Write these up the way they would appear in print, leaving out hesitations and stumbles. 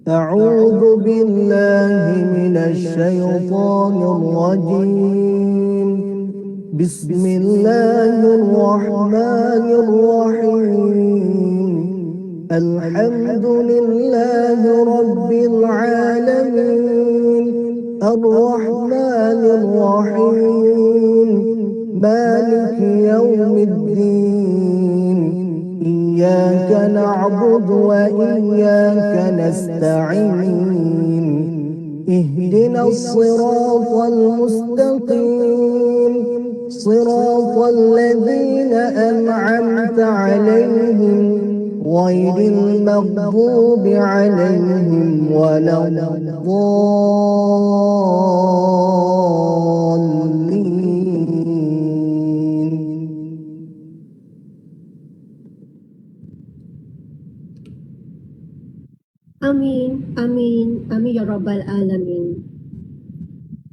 أعوذ بالله من الشيطان الرجيم. بسم الله الرحمن الرحيم. الحمد لله رب العالمين الرحمن الرحيم مالك يوم الدين. إياك نعبد وإياك نستعين. اهدنا الصراط المستقيم صراط الذين أنعمت عليهم غير المغضوب عليهم ولا الضالين. Amin, Amin, Amin Ya Rabbal Alamin.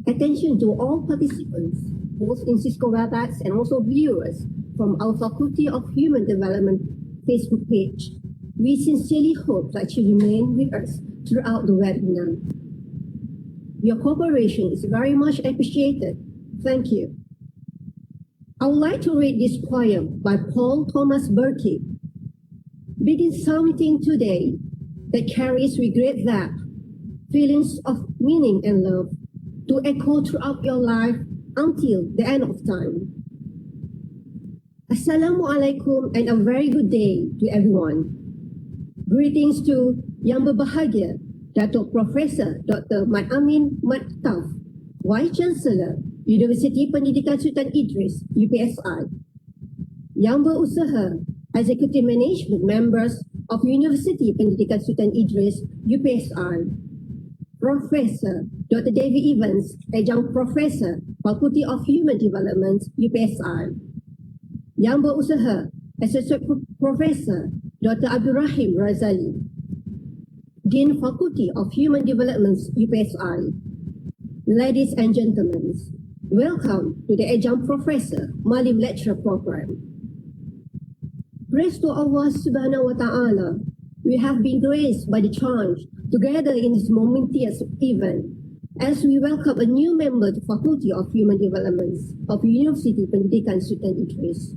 Attention to all participants, both in Cisco WebEx and also viewers from our Faculty of Human Development Facebook page. We sincerely hope that you remain with us throughout the webinar. Your cooperation is very much appreciated. Thank you. I would like to read this poem by Paul Thomas Berkey. Begin something today that carries regret, that feelings of meaning and love to echo throughout your life until the end of time. Assalamualaikum and a very good day to everyone. Greetings to Yang Berbahagia, Datuk Profesor Dr. Malim Mattaf, Vice Chancellor, Universiti Pendidikan Sultan Idris, UPSI. Yang Berusaha, Executive Management Members of Universiti Pendidikan Sultan Idris, UPSI. Professor Dr. David Evans, Adjunct Professor, Faculty of Human Development, UPSI. Yang Berusaha, Associate Professor Dr. Abdul Rahim Razali, Dean Faculty of Human Development, UPSI. Ladies and gentlemen, welcome to the Adjunct Professor Malim Lecture Program. Praise to Allah Subhanahu wa Ta'ala. We have been graced by the chance to gather in this momentous event as we welcome a new member to Faculty of Human Development of Universiti Pendidikan Sultan Idris.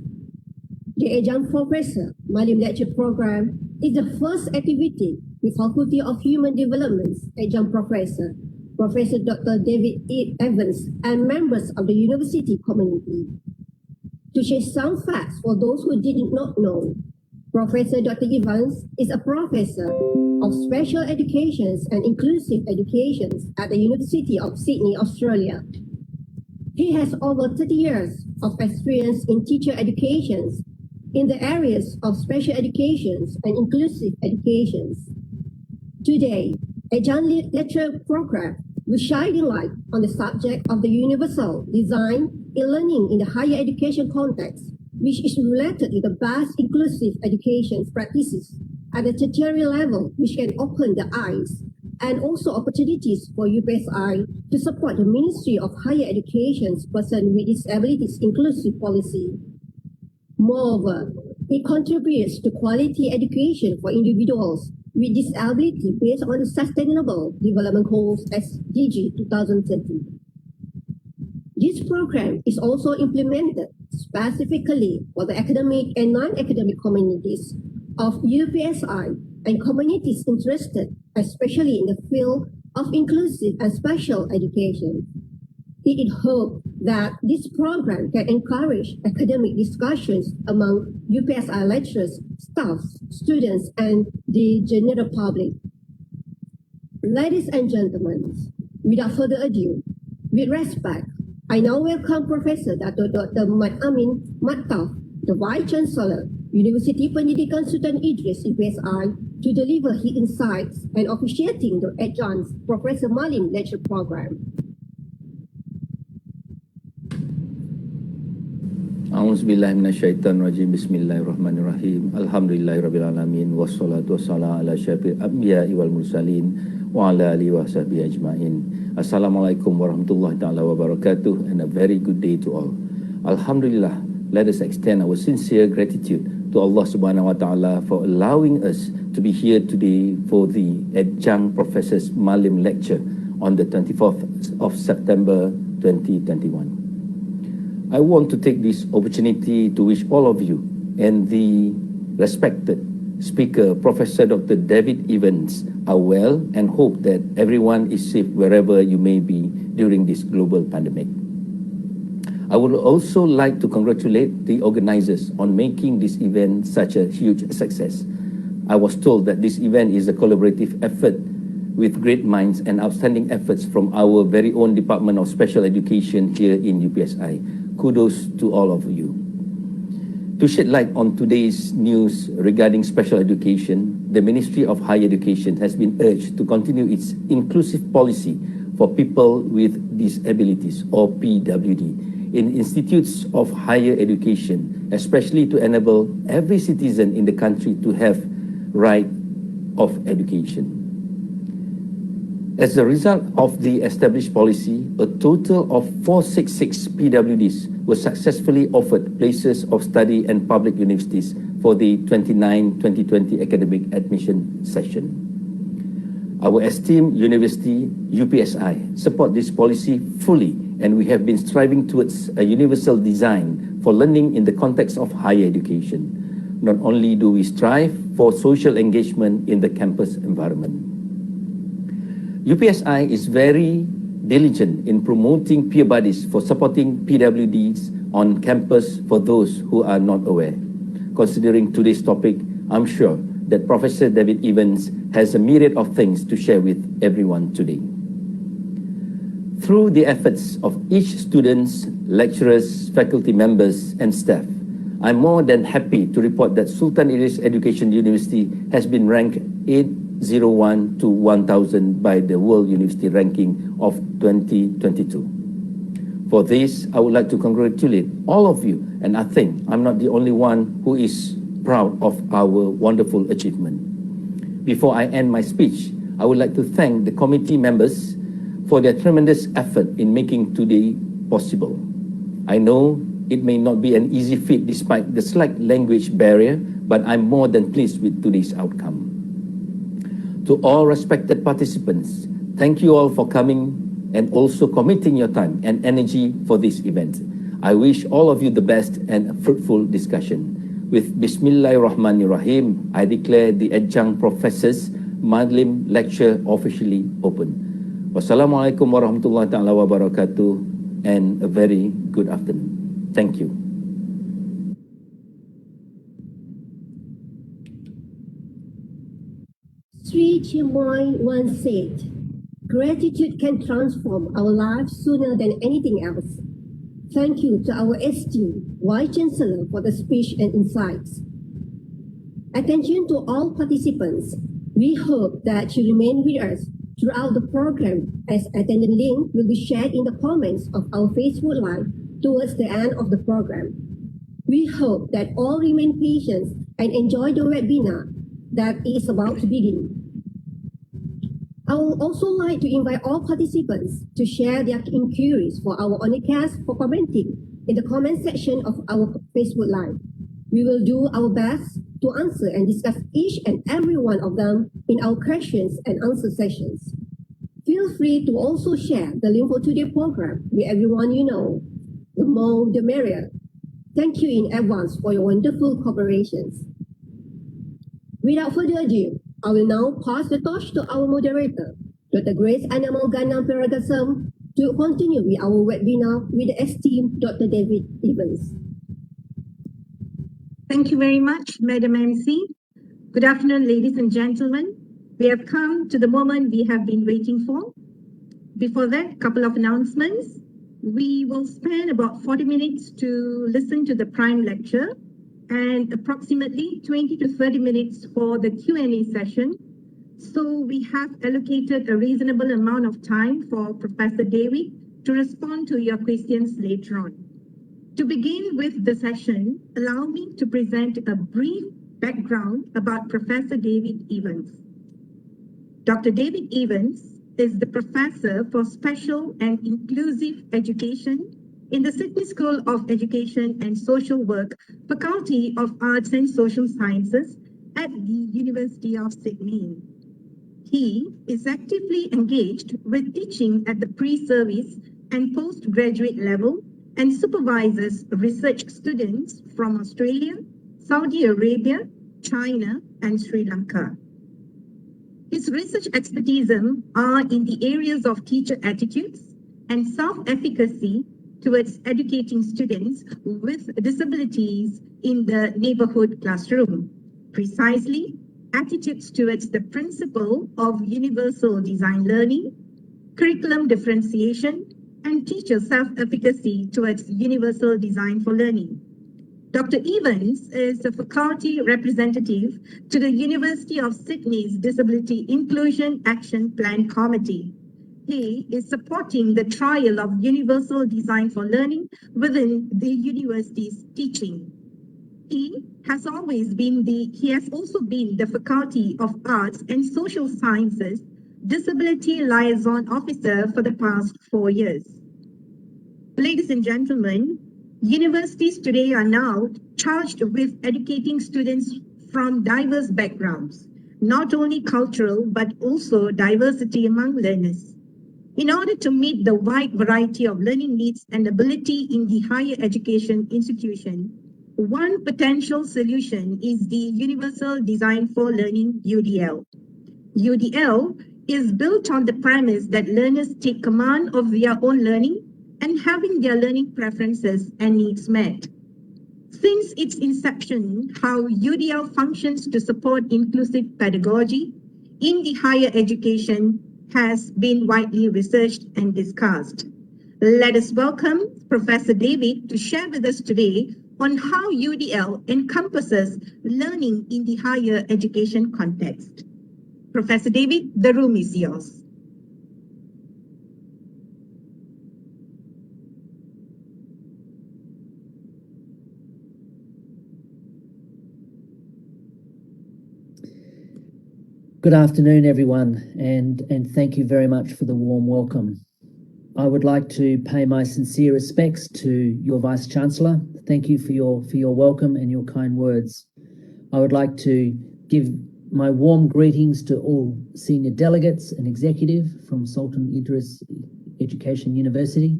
The Adjunct Professor Malim Lecture Program is the first activity with Faculty of Human Development Adjunct Professor, Professor Dr. David Evans, and members of the university community. To share some facts for those who did not know, Professor Dr. Evans is a professor of special education and inclusive education at the University of Sydney, Australia. He has over 30 years of experience in teacher education in the areas of special education and inclusive education. Today, a Adjunct Lecture Program will shine light on the subject of the universal design in learning in the higher education context, which is related to the best inclusive education practices at the tertiary level, which can open the eyes and also opportunities for UPSI to support the Ministry of Higher Education's Person with Disabilities Inclusive Policy. Moreover, it contributes to quality education for individuals with disability based on the Sustainable Development Goals SDG 2030. This program is also implemented specifically for the academic and non-academic communities of UPSI and communities interested, especially in the field of inclusive and special education. It is hoped that this program can encourage academic discussions among UPSI lecturers, staff, students, and the general public. Ladies and gentlemen, without further ado, with respect, I now welcome Professor Dr. Malim Mattaf, the Vice Chancellor, Universiti Pendidikan Sultan Idris, UPSI, to deliver his insights and officiating the Adjunct Professor Malim Lecture Program. A'udzubillahi minasyaitonirrajim. Bismillahirrahmanirrahim. Alhamdulillahirabbil alamin wassalatu wassalamu ala asyrafil anbiya'i wal mursalin wa ala alihi wa sahbihi ajmain. Assalamualaikum warahmatullahi taala wabarakatuh, and a very good day to all. Alhamdulillah, let us extend our sincere gratitude to to Allah Subhanahu wa Ta'ala for allowing us to be here today for the Adjunct Professor's Malim lecture on the 24th of September 2021. I want to take this opportunity to wish all of you and the respected speaker, Professor Dr. David Evans, are well and hope that everyone is safe wherever you may be during this global pandemic. I would also like to congratulate the organizers on making this event such a huge success. I was told that this event is a collaborative effort with great minds and outstanding efforts from our very own Department of Special Education here in UPSI. Kudos to all of you. To shed light on today's news regarding special education, the Ministry of Higher Education has been urged to continue its inclusive policy for people with disabilities, or PWD, in institutes of higher education, especially to enable every citizen in the country to have right of education. As a result of the established policy, a total of 466 PWDs were successfully offered places of study in public universities for the 29-2020 academic admission session. Our esteemed university, UPSI, support this policy fully, and we have been striving towards a universal design for learning in the context of higher education. Not only do we strive for social engagement in the campus environment, UPSI is very diligent in promoting peer bodies for supporting PWDs on campus for those who are not aware. Considering today's topic, I'm sure that Professor David Evans has a myriad of things to share with everyone today. Through the efforts of each students, lecturers, faculty members, and staff, I'm more than happy to report that Sultan Idris Education University has been ranked 801 to 1000 by the World University Ranking of 2022. For this, I would like to congratulate all of you, and I think I'm not the only one who is proud of our wonderful achievement. Before I end my speech, I would like to thank the committee members for their tremendous effort in making today possible. I know it may not be an easy feat despite the slight language barrier, but I'm more than pleased with today's outcome. To all respected participants, thank you all for coming and also committing your time and energy for this event. I wish all of you the best and a fruitful discussion. With Bismillahirrahmanirrahim, I declare the Adjunct Professor's Malim lecture officially open. Wassalamualaikum warahmatullahi ta'ala wabarakatuh, and a very good afternoon. Thank you. Sri Chimoy once said, "Gratitude can transform our lives sooner than anything else." Thank you to our esteemed Vice Chancellor for the speech and insights. Attention to all participants. We hope that you remain with us throughout the program, as attendance link will be shared in the comments of our Facebook Live towards the end of the program. We hope that all remain patient and enjoy the webinar that is about to begin. I would also like to invite all participants to share their inquiries for our Onicast for commenting in the comment section of our Facebook Live. We will do our best to answer and discuss each and every one of them in our questions and answer sessions. Feel free to also share the link for today's program with everyone you know. The more, the merrier. Thank you in advance for your wonderful cooperations. Without further ado, I will now pass the torch to our moderator, Dr. Grace Anamal Ganam Peragasam, to continue with our webinar with the esteemed Dr. David Evans. Thank you very much, Madam MC. Good afternoon, ladies and gentlemen. We have come to the moment we have been waiting for. Before that, a couple of announcements. We will spend about 40 minutes to listen to the prime lecture and approximately 20 to 30 minutes for the Q&A session. So we have allocated a reasonable amount of time for Professor David to respond to your questions later on. To begin with the session, allow me to present a brief background about Professor David Evans. Dr. David Evans is the Professor for Special and Inclusive Education in the Sydney School of Education and Social Work, Faculty of Arts and Social Sciences at the University of Sydney. He is actively engaged with teaching at the pre-service and postgraduate level and supervises research students from Australia, Saudi Arabia, China, and Sri Lanka. His research expertise are in the areas of teacher attitudes and self-efficacy towards educating students with disabilities in the neighborhood classroom. Precisely, attitudes towards the principle of universal design learning, curriculum differentiation, and teacher self-efficacy towards universal design for learning. Dr. Evans is a faculty representative to the University of Sydney's Disability Inclusion Action Plan Committee. He is supporting the trial of universal design for learning within the university's teaching. He has also been the Faculty of Arts and Social Sciences Disability Liaison Officer for the past 4 years. Ladies and gentlemen, universities today are now charged with educating students from diverse backgrounds, not only cultural, but also diversity among learners. In order to meet the wide variety of learning needs and ability in the higher education institution, one potential solution is the Universal Design for Learning, UDL. UDL is built on the premise that learners take command of their own learning and having their learning preferences and needs met. Since its inception, how UDL functions to support inclusive pedagogy in the higher education has been widely researched and discussed. Let us welcome Professor David to share with us today on how UDL encompasses learning in the higher education context. Professor David, the room is yours. Good afternoon, everyone, and thank you very much for the warm welcome. I would like to pay my sincere respects to your Vice-Chancellor. Thank you for your welcome and your kind words. I would like to give my warm greetings to all senior delegates and executive from Sultan Idris Education University.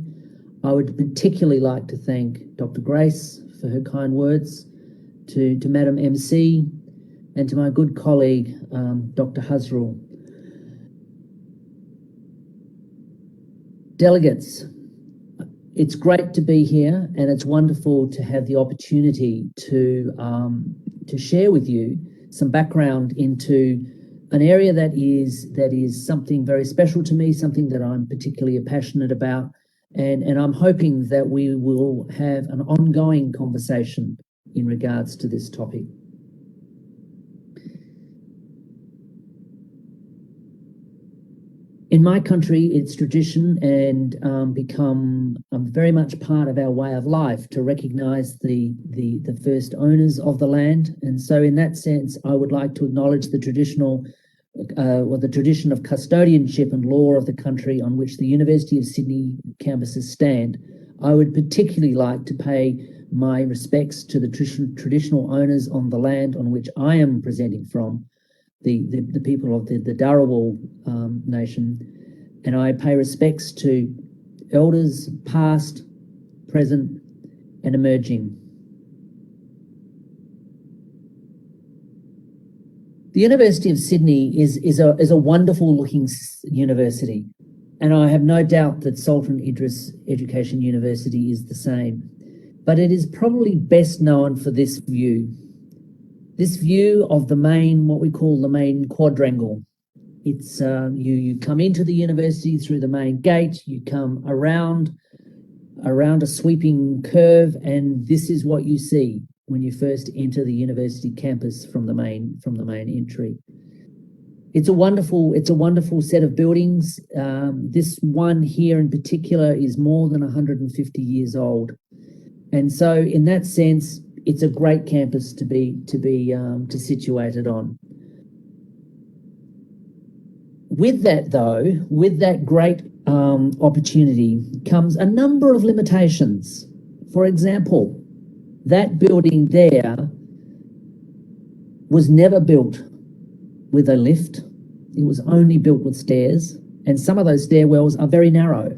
I would particularly like to thank Dr. Grace for her kind words, to Madam MC, and to my good colleague, Dr. Hazrul. Delegates, it's great to be here, and it's wonderful to have the opportunity to share with you some background into an area that is something very special to me, something that I'm particularly passionate about, and I'm hoping that we will have an ongoing conversation in regards to this topic. In my country, it's tradition and become very much part of our way of life to recognise the first owners of the land. And so in that sense, I would like to acknowledge the tradition of custodianship and law of the country on which the University of Sydney campuses stand. I would particularly like to pay my respects to the traditional owners on the land on which I am presenting from, the people of the Dharawal nation, and I pay respects to elders past, present, and emerging. The University of Sydney is a wonderful looking university, and I have no doubt that Sultan Idris Education University is the same, but it is probably best known for this view. This view of the main, what we call the main quadrangle. It's you come into the university through the main gate, you come around a sweeping curve, and this is what you see when you first enter the university campus from the main entry. It's a wonderful set of buildings. This one here in particular is more than 150 years old, and so in that sense, it's a great campus to be situated on. With that, though, with that great opportunity comes a number of limitations. For example, that building there was never built with a lift. It was only built with stairs, and some of those stairwells are very narrow.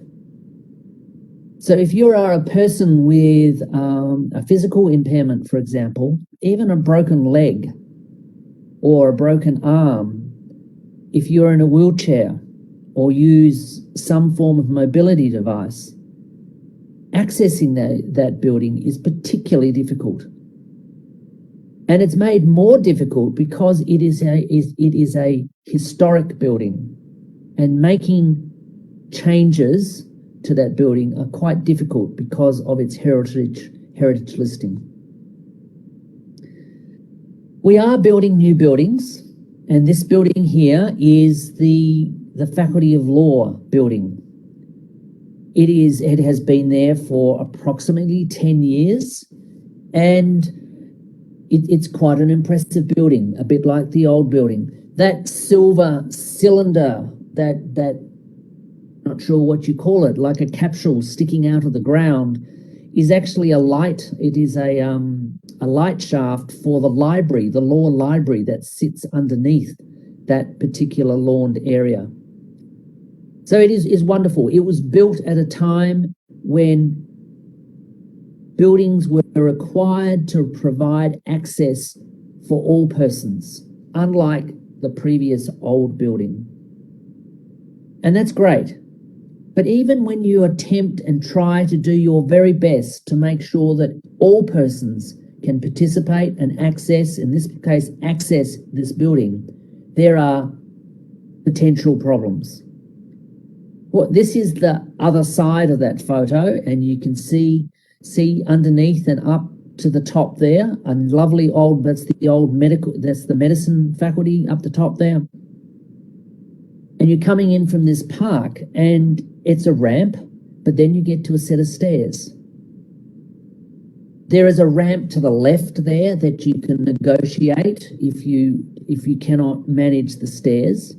So if you are a person with a physical impairment, for example, even a broken leg or a broken arm, if you're in a wheelchair or use some form of mobility device, accessing that building is particularly difficult. And it's made more difficult because it is a historic building, and making changes to that building are quite difficult because of its heritage listing. We are building new buildings, and this building here is the Faculty of Law building. It has been there for approximately 10 years, and it's quite an impressive building, a bit like the old building. That silver cylinder, that not sure what you call it, like a capsule sticking out of the ground, is actually a light. It is a light shaft for the library, the law library that sits underneath that particular lawned area. So it is wonderful. It was built at a time when buildings were required to provide access for all persons, unlike the previous old building. And that's great. But even when you attempt and try to do your very best to make sure that all persons can participate and access, in this case, access this building, there are potential problems. Well, this is the other side of that photo, and you can see underneath and up to the top there, a lovely old, that's the medicine faculty up the top there. And you're coming in from this park, and it's a ramp, but then you get to a set of stairs. There is a ramp to the left there that you can negotiate if you cannot manage the stairs.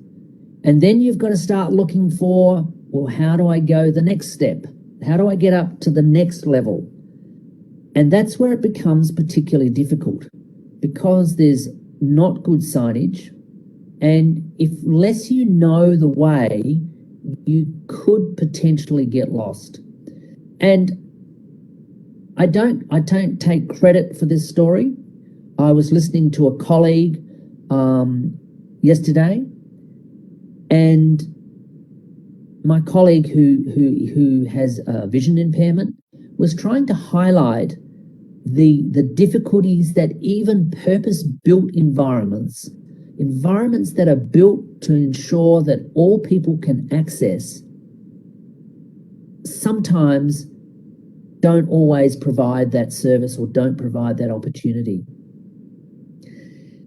And then you've got to start looking for, well, how do I go the next step? How do I get up to the next level? And that's where it becomes particularly difficult, because there's not good signage. And unless you know the way, you could potentially get lost. And I don't take credit for this story. I was listening to a colleague yesterday, and my colleague who has a vision impairment was trying to highlight the difficulties that even purpose-built environments that are built to ensure that all people can access, sometimes don't always provide that service or don't provide that opportunity.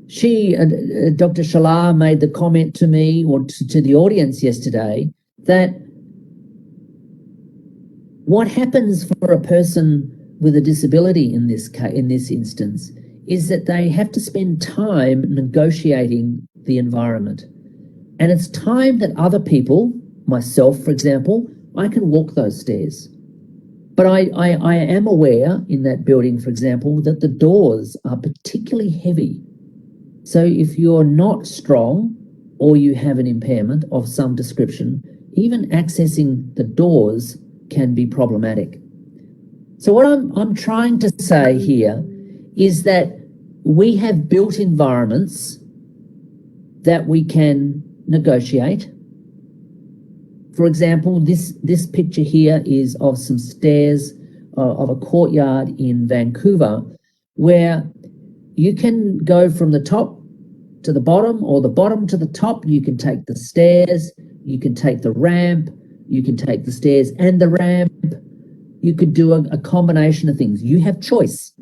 Dr. Shalar made the comment to me, or to the audience yesterday, that what happens for a person with a disability in this instance is that they have to spend time negotiating the environment. And it's time that other people, myself, for example, I can walk those stairs. But I am aware in that building, for example, that the doors are particularly heavy. So if you're not strong or you have an impairment of some description, even accessing the doors can be problematic. So what I'm trying to say here is that we have built environments that we can negotiate. For example, this picture here is of some stairs of a courtyard in Vancouver, where you can go from the top to the bottom, or the bottom to the top. You can take the stairs, you can take the ramp, you can take the stairs and the ramp. You could do a combination of things. You have choice.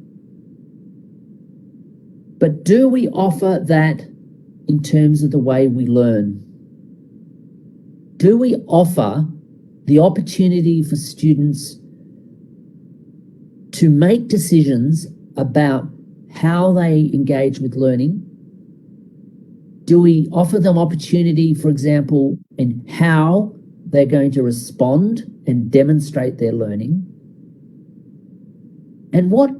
But do we offer that in terms of the way we learn? Do we offer the opportunity for students to make decisions about how they engage with learning? Do we offer them opportunity, for example, in how they're going to respond and demonstrate their learning? And what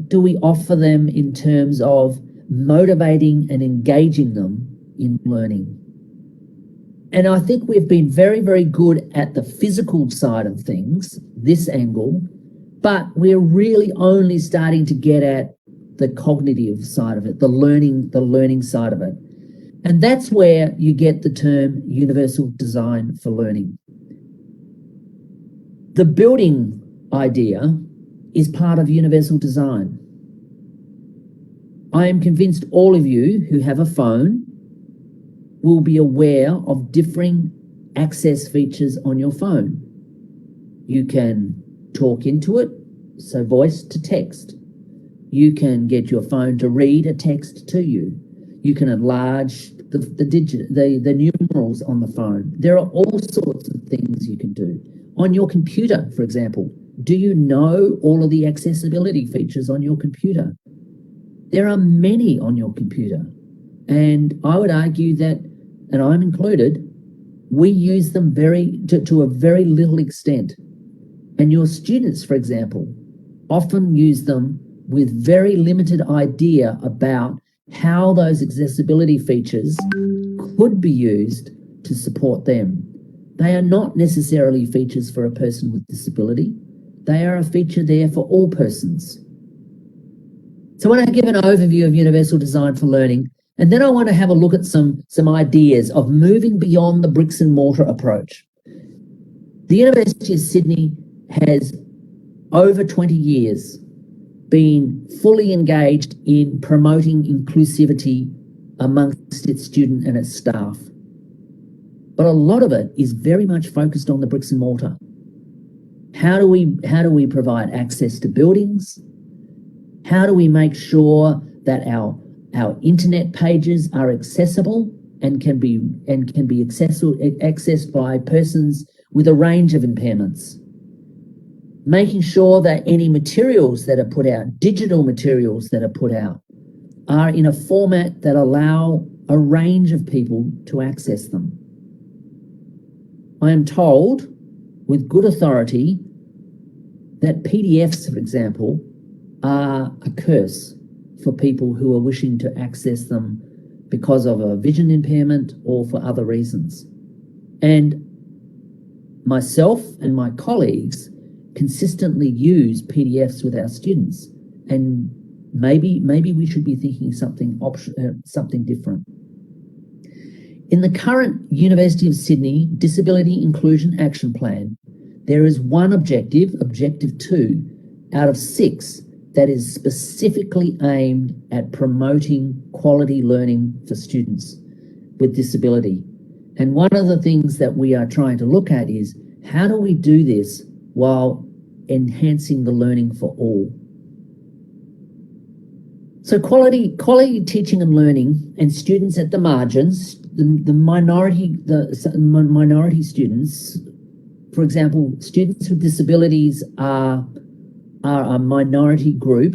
do we offer them in terms of motivating and engaging them in learning? And I think we've been very, very good at the physical side of things, this angle, but we're really only starting to get at the cognitive side of it, the learning side of it. And that's where you get the term universal design for learning. The building idea is part of universal design. I am convinced all of you who have a phone will be aware of differing access features on your phone. You can talk into it, so voice to text. You can get your phone to read a text to you. You can enlarge the numerals on the phone. There are all sorts of things you can do. On your computer, for example, do you know all of the accessibility features on your computer? There are many on your computer. And I would argue that, and I'm included, we use them to a very little extent. And your students, for example, often use them with very limited idea about how those accessibility features could be used to support them. They are not necessarily features for a person with disability. They are a feature there for all persons. So I want to give an overview of universal design for learning, and then I want to have a look at some ideas of moving beyond the bricks and mortar approach. The University of Sydney has, over 20 years, been fully engaged in promoting inclusivity amongst its student and its staff. But a lot of it is very much focused on the bricks and mortar. How do we provide access to buildings? How do we make sure that our internet pages are accessible and can be accessed by persons with a range of impairments? Making sure that any materials that are put out, digital materials that are put out, are in a format that allow a range of people to access them. I am told, with good authority, that PDFs, for example, are a curse for people who are wishing to access them because of a vision impairment or for other reasons. And myself and my colleagues consistently use PDFs with our students, and maybe we should be thinking something different. In the current University of Sydney Disability Inclusion Action Plan, there is one objective, Objective 2, out of 6 that is specifically aimed at promoting quality learning for students with disability. And one of the things that we are trying to look at is, how do we do this while enhancing the learning for all? So quality teaching and learning, and students at the margins, the minority students, for example, students with disabilities are a minority group,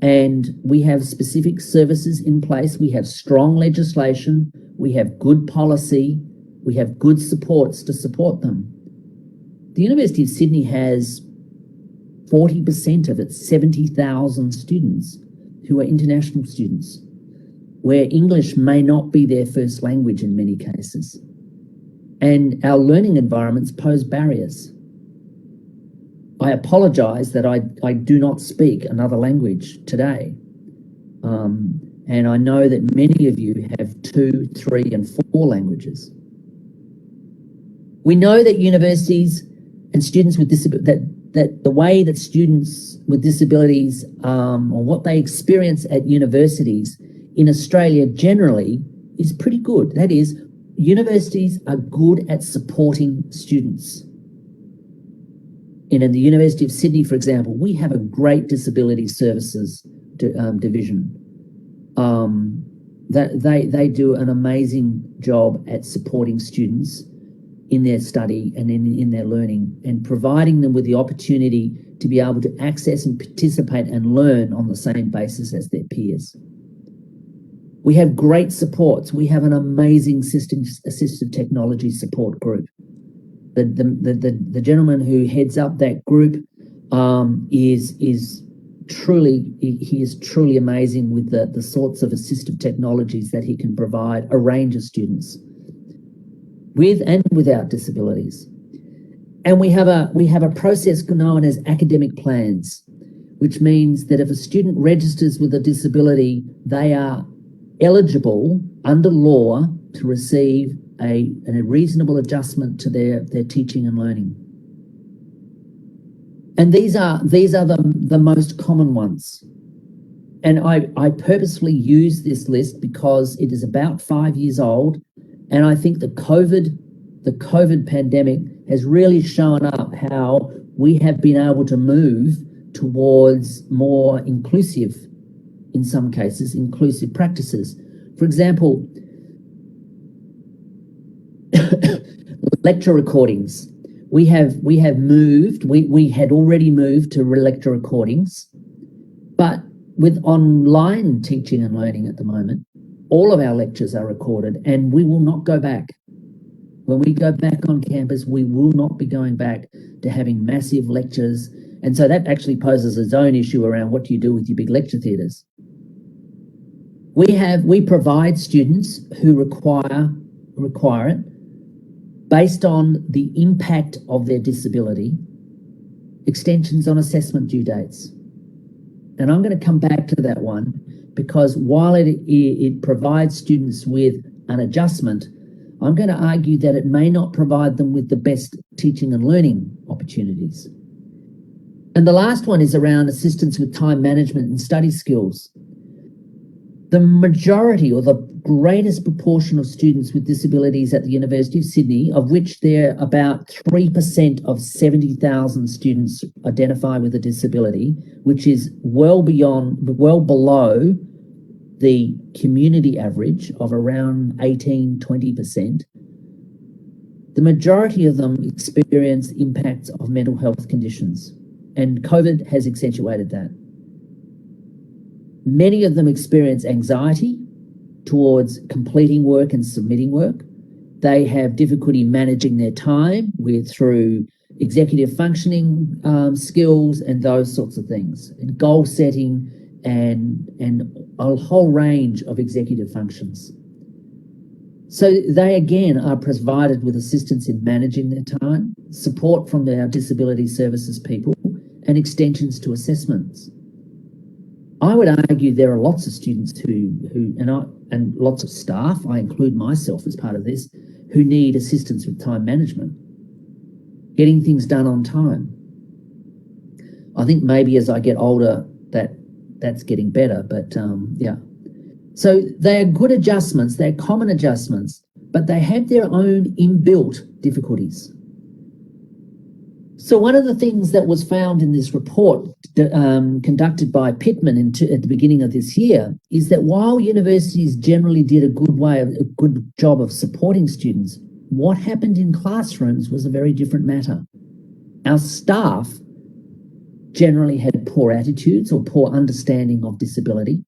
and we have specific services in place. We have strong legislation, we have good policy, we have good supports to support them. The University of Sydney has 40% of its 70,000 students who are international students, where English may not be their first language in many cases. And our learning environments pose barriers. I apologise that I do not speak another language today. And I know that many of you have 2, 3, and 4 languages. We know that universities and students with disabilities, that the way that students with disabilities or what they experience at universities in Australia generally is pretty good. That is, universities are good at supporting students. And in the University of Sydney, for example, we have a great disability services division. They do an amazing job at supporting students in their study and in their learning, and providing them with the opportunity to be able to access and participate and learn on the same basis as their peers. We have great supports. We have an amazing assistive technology support group. The gentleman who heads up that group is truly amazing with the sorts of assistive technologies that he can provide a range of students with and without disabilities. And we have a process known as academic plans, which means that if a student registers with a disability, they are eligible under law to receive a reasonable adjustment to their teaching and learning. And these are the most common ones. And I purposefully use this list because it is about 5 years old, and I think the COVID pandemic has really shown up how we have been able to move towards more inclusive, in some cases, inclusive practices. For example, lecture recordings. We had already moved to lecture recordings, but with online teaching and learning at the moment, all of our lectures are recorded, and we will not go back. When we go back on campus, we will not be going back to having massive lectures. And so that actually poses its own issue around what do you do with your big lecture theatres. We provide students who require it based on the impact of their disability, extensions on assessment due dates. And I'm going to come back to that one because while it provides students with an adjustment, I'm going to argue that it may not provide them with the best teaching and learning opportunities. And the last one is around assistance with time management and study skills. The majority or the greatest proportion of students with disabilities at the University of Sydney, of which there are about 3% of 70,000 students identify with a disability, which is well below the community average of around 18-20%. The majority of them experience impacts of mental health conditions, and COVID has accentuated that. Many of them experience anxiety towards completing work and submitting work. They have difficulty managing their time through executive functioning skills and those sorts of things, and goal setting and a whole range of executive functions. So they again are provided with assistance in managing their time, support from our disability services people, and extensions to assessments. I would argue there are lots of students and lots of staff, I include myself as part of this, who need assistance with time management, getting things done on time. I think maybe as I get older, that's getting better, but yeah. So they are good adjustments, they're common adjustments, but they have their own inbuilt difficulties. So one of the things that was found in this report conducted by Pittman at the beginning of this year is that while universities generally did a good job of supporting students, what happened in classrooms was a very different matter. Our staff generally had poor attitudes or poor understanding of disability.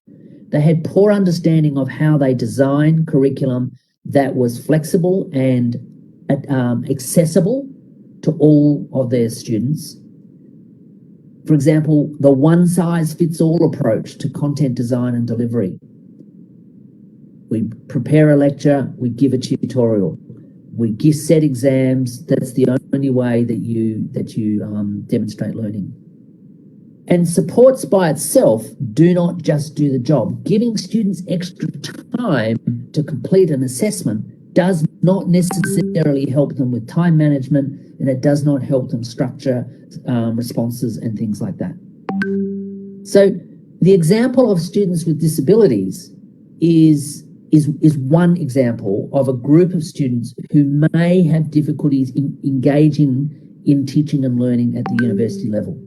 They had poor understanding of how they design curriculum that was flexible and accessible to all of their students. For example, the one-size-fits-all approach to content design and delivery. We prepare a lecture, we give a tutorial, we give set exams. That's the only way that you demonstrate learning. And supports by itself do not just do the job. Giving students extra time to complete an assessment does not necessarily help them with time management, and it does not help them structure responses and things like that. So the example of students with disabilities is one example of a group of students who may have difficulties in engaging in teaching and learning at the university level.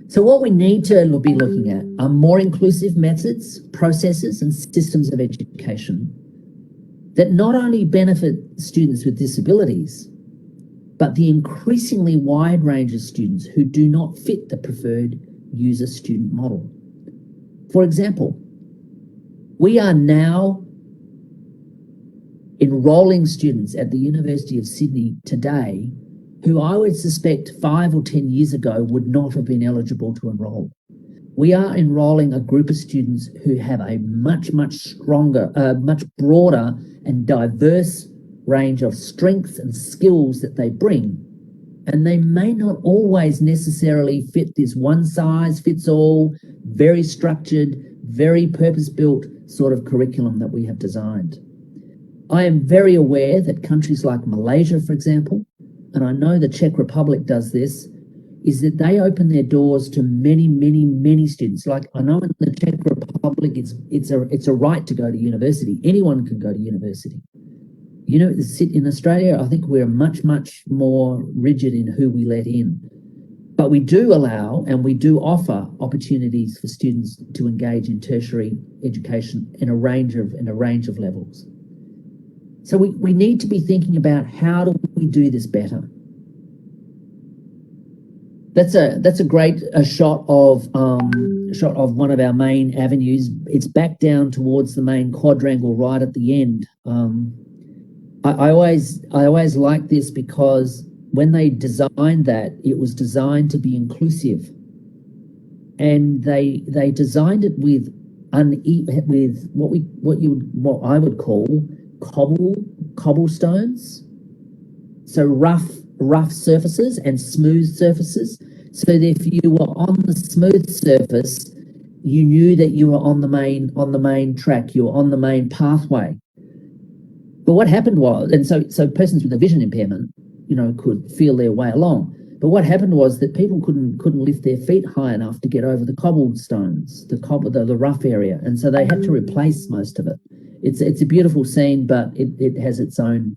So what we need to be looking at are more inclusive methods, processes, and systems of education that not only benefit students with disabilities, but the increasingly wide range of students who do not fit the preferred user-student model. For example, We are now enrolling students at the University of Sydney today who I would suspect 5 or 10 years ago would not have been eligible to enrol. We are enrolling a group of students who have a much stronger, much broader and diverse range of strengths and skills that they bring. And they may not always necessarily fit this one-size-fits-all, very structured, very purpose-built sort of curriculum that we have designed. I am very aware that countries like Malaysia, for example, and I know the Czech Republic does this, is that they open their doors to many students. Like I know in the Czech Republic, it's a right to go to university. Anyone can go to university. You know, in Australia, I think we're much more rigid in who we let in. But we do allow and we do offer opportunities for students to engage in tertiary education in a range of levels. So we need to be thinking about how do we do this better. That's a great shot of one of our main avenues. It's back down towards the main quadrangle right at the end. I always like this because when they designed that, it was designed to be inclusive, and they designed it with what I would call cobblestones, so rough surfaces and smooth surfaces, so that if you were on the smooth surface, you knew that you were on the main track, you were on the main pathway. But what happened was, and so persons with a vision impairment, you know, could feel their way along. But what happened was that people couldn't lift their feet high enough to get over the cobblestones, the rough area, and so they had to replace most of it. It's a beautiful scene, but it has its own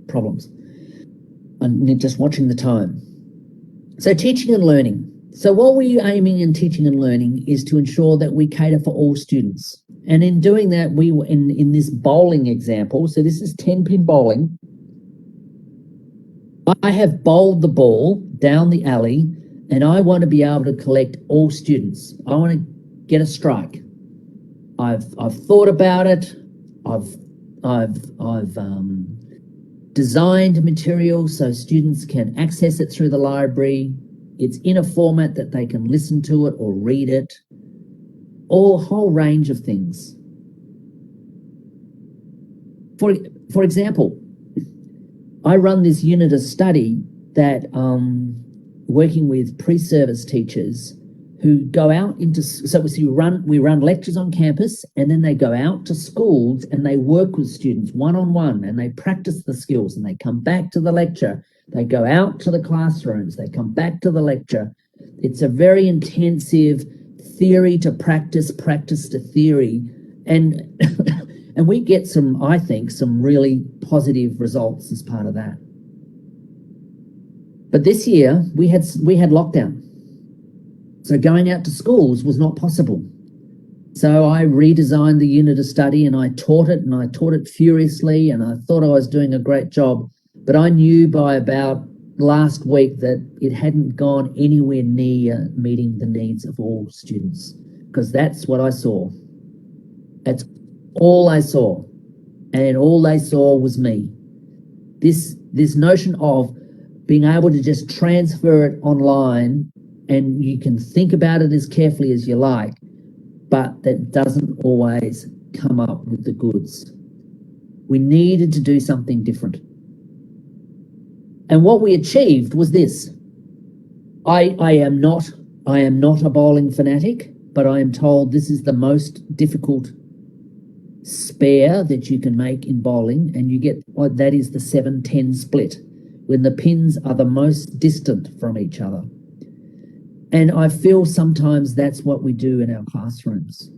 problems. I'm just watching the time. So teaching and learning. So what we're aiming in teaching and learning is to ensure that we cater for all students. And in doing that, we were in this bowling example, so this is 10-pin bowling. I have bowled the ball down the alley, and I want to be able to collect all students. I want to get a strike. I've thought about it. I've designed material so students can access it through the library. It's in a format that they can listen to it or read it, or a whole range of things. For example, I run this unit of study that working with pre-service teachers who go out into, so we run lectures on campus, and then they go out to schools and they work with students one-on-one, and they practice the skills, and they come back to the lecture. They go out to the classrooms, they come back to the lecture. It's a very intensive theory to practice, practice to theory, and and we get I think some really positive results as part of that. But this year we had lockdown, so going out to schools was not possible. So I redesigned the unit of study, and I taught it furiously, and I thought I was doing a great job. But I knew by about last week that it hadn't gone anywhere near meeting the needs of all students, because that's what I saw. That's all I saw, and all they saw was me. This notion of being able to just transfer it online, and you can think about it as carefully as you like, but that doesn't always come up with the goods. We needed to do something different. And what we achieved was this. I am not a bowling fanatic, but I am told this is the most difficult spare that you can make in bowling, and you get that is the 7-10 split, when the pins are the most distant from each other. And I feel sometimes that's what we do in our classrooms.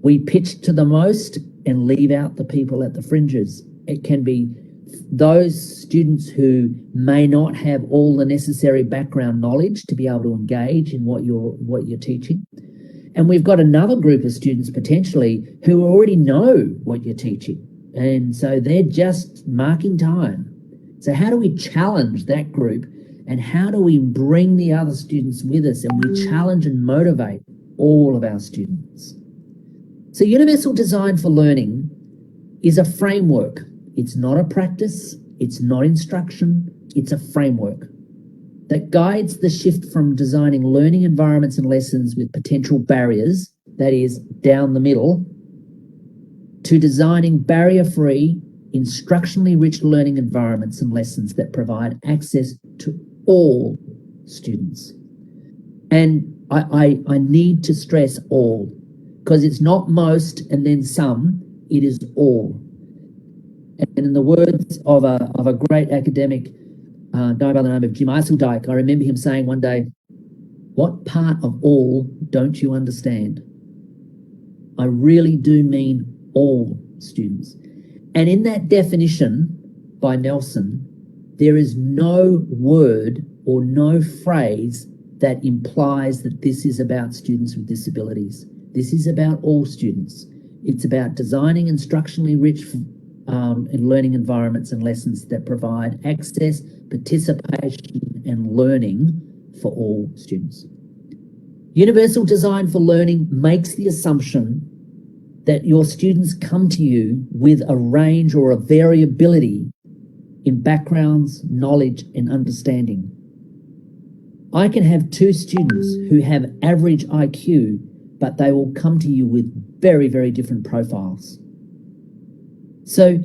We pitch to the most and leave out the people at the fringes. It can be those students who may not have all the necessary background knowledge to be able to engage in what you're teaching. And we've got another group of students potentially who already know what you're teaching, and so they're just marking time. So how do we challenge that group, and how do we bring the other students with us, and we challenge and motivate all of our students. So universal design for learning is a framework. It's not a practice, it's not instruction, it's a framework that guides the shift from designing learning environments and lessons with potential barriers, that is, down the middle, to designing barrier-free, instructionally rich learning environments and lessons that provide access to all students. And I need to stress all, because it's not most and then some, it is all. And in the words of a great academic guy by the name of Jim Eiseldike, I remember him saying one day, "What part of all don't you understand?" I really do mean all students. And in that definition by Nelson, there is no word or no phrase that implies that this is about students with disabilities. This is about all students. It's about designing instructionally rich and learning environments and lessons that provide access, participation, and learning for all students. Universal design for learning makes the assumption that your students come to you with a range or a variability in backgrounds, knowledge, and understanding. I can have two students who have average IQ, but they will come to you with very, very different profiles. So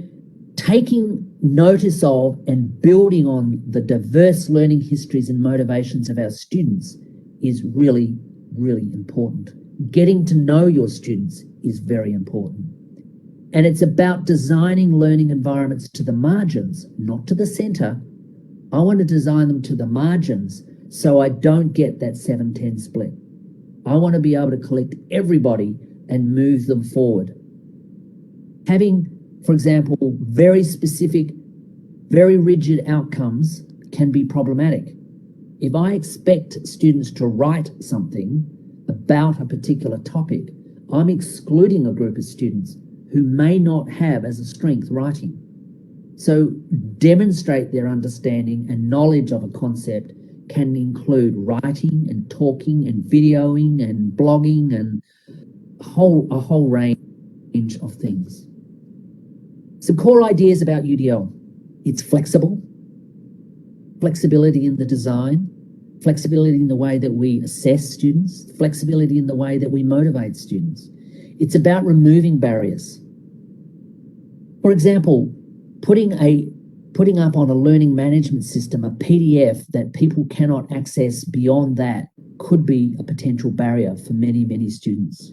taking notice of and building on the diverse learning histories and motivations of our students is really, really important. Getting to know your students is very important. And it's about designing learning environments to the margins, not to the center. I want to design them to the margins so I don't get that 7-10 split. I want to be able to collect everybody and move them forward. Having, for example, very specific, very rigid outcomes can be problematic. If I expect students to write something about a particular topic, I'm excluding a group of students who may not have as a strength writing. So demonstrate their understanding and knowledge of a concept can include writing and talking and videoing and blogging and a whole range of things. Some core ideas about UDL. It's flexible, flexibility in the design, flexibility in the way that we assess students, flexibility in the way that we motivate students. It's about removing barriers. For example, putting up on a learning management system a PDF that people cannot access beyond that could be a potential barrier for many, many students.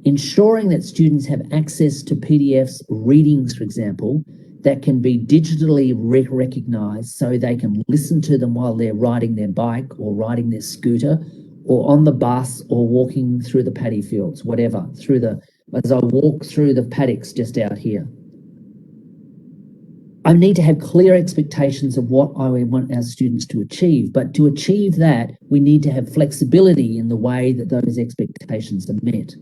Ensuring that students have access to PDFs, readings, for example, that can be digitally recognized so they can listen to them while they're riding their bike or riding their scooter or on the bus or walking through the paddy fields, whatever, as I walk through the paddocks just out here. I need to have clear expectations of what I want our students to achieve, but to achieve that, we need to have flexibility in the way that those expectations are met.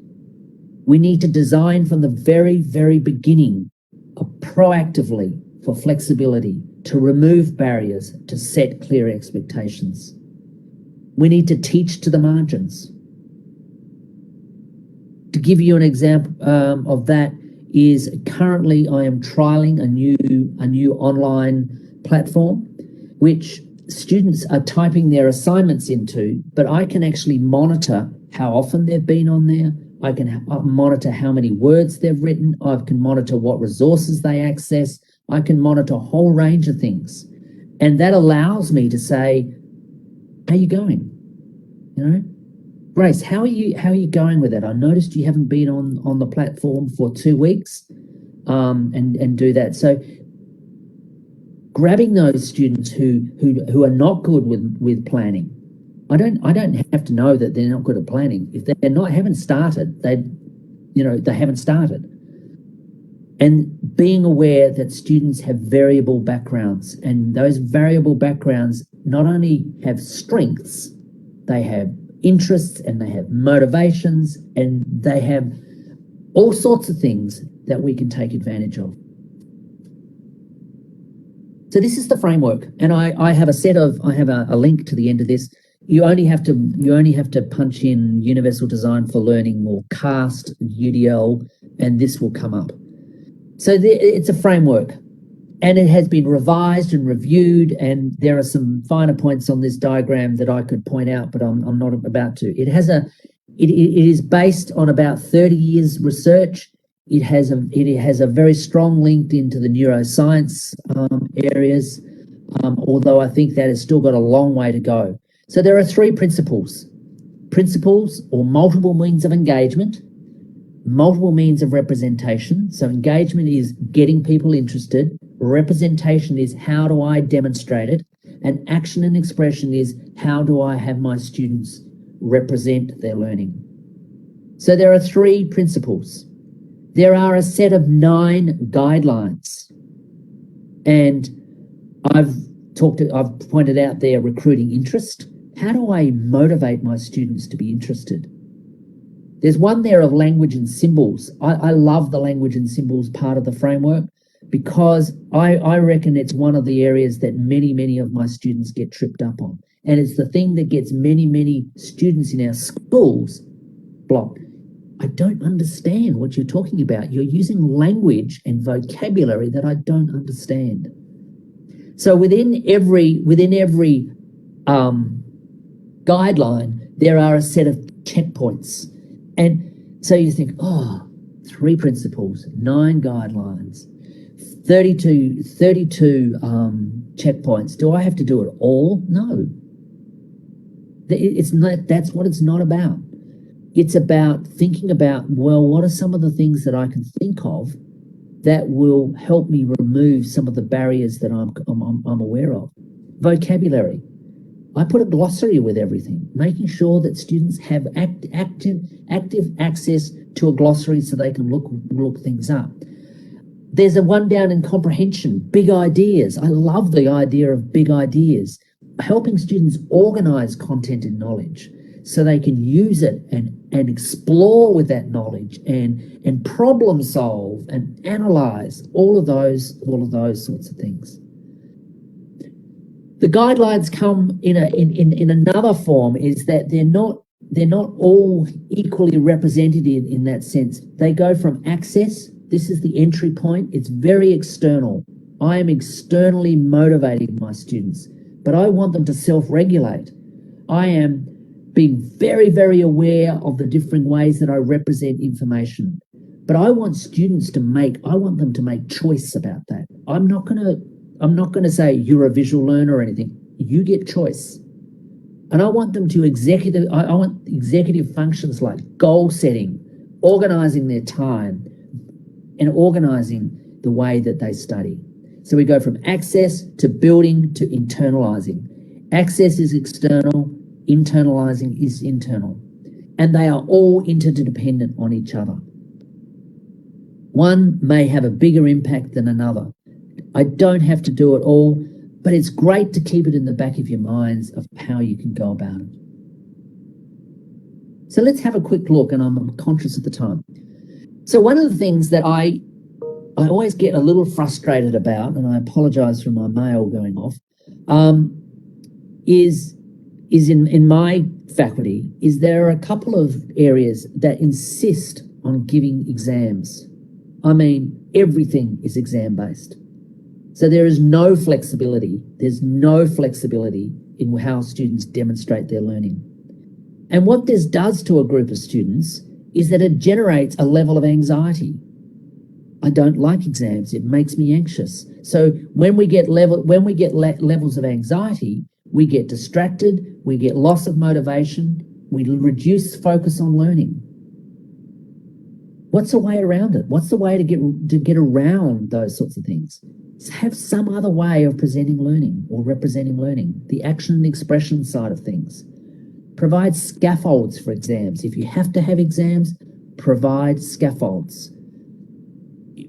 We need to design from the very, very beginning proactively for flexibility, to remove barriers, to set clear expectations. We need to teach to the margins. To give you an example of that is currently I am trialing a new online platform which students are typing their assignments into, but I can actually monitor how often they've been on there. I can monitor how many words they've written. I can monitor what resources they access. I can monitor a whole range of things. And that allows me to say, how are you going? You know, Grace, how are you going with that? I noticed you haven't been on the platform for 2 weeks, and do that. So grabbing those students who are not good with planning. I don't have to know that they're not good at planning. If they're not haven't started, they haven't started. And being aware that students have variable backgrounds, and those variable backgrounds not only have strengths, they have interests and they have motivations and they have all sorts of things that we can take advantage of. So this is the framework, and I have a link to the end of this. you only have to punch in Universal Design for Learning or CAST, UDL, and this will come up. So it's a framework, and it has been revised and reviewed, and there are some finer points on this diagram that I could point out, but I'm not about to. It is based on about 30 years research. It has a very strong link into the neuroscience areas, although I think that has still got a long way to go. So there are three principles or multiple means of engagement, multiple means of representation. So engagement is getting people interested. Representation is how do I demonstrate it? And action and expression is how do I have my students represent their learning? So there are three principles. There are a set of 9 guidelines. And I've pointed out there recruiting interest. How do I motivate my students to be interested? There's one there of language and symbols. I love the language and symbols part of the framework because I reckon it's one of the areas that many of my students get tripped up on. And it's the thing that gets many students in our schools blocked. I don't understand what you're talking about. You're using language and vocabulary that I don't understand. So within every guideline, there are a set of checkpoints. And so you think, 3 principles, 9 guidelines, 32 checkpoints. Do I have to do it all? No. It's not. That's what it's not about. It's about thinking about, well, what are some of the things that I can think of that will help me remove some of the barriers that I'm aware of? Vocabulary. I put a glossary with everything, making sure that students have active access to a glossary so they can look things up. There's a one down in comprehension, big ideas. I love the idea of big ideas, helping students organize content and knowledge so they can use it and explore with that knowledge and problem solve and analyze all of those sorts of things. The guidelines come in another form, is that they're not all equally represented in that sense. They go from access. This is the entry point. It's very external. I am externally motivating my students, but I want them to self-regulate. I am being very aware of the different ways that I represent information, but I want them to make choice about that. I'm not going to say you're a visual learner or anything. You get choice. And I want them to I want executive functions like goal setting, organizing their time, and organizing the way that they study. So we go from access to building to internalizing. Access is external, internalizing is internal. And they are all interdependent on each other. One may have a bigger impact than another. I don't have to do it all, but it's great to keep it in the back of your minds of how you can go about it. So let's have a quick look, and I'm conscious of the time. So one of the things that I always get a little frustrated about, and I apologize for my mail going off, is in my faculty, is there are a couple of areas that insist on giving exams. I mean, everything is exam-based. So there is no flexibility. There's no flexibility in how students demonstrate their learning. And what this does to a group of students is that it generates a level of anxiety. I don't like exams. It makes me anxious. So when we get levels of anxiety, we get distracted, we get loss of motivation, we reduce focus on learning. What's the way around it? What's the way to get around those sorts of things? Have some other way of presenting learning or representing learning, the action and expression side of things. Provide scaffolds for exams. If you have to have exams, provide scaffolds.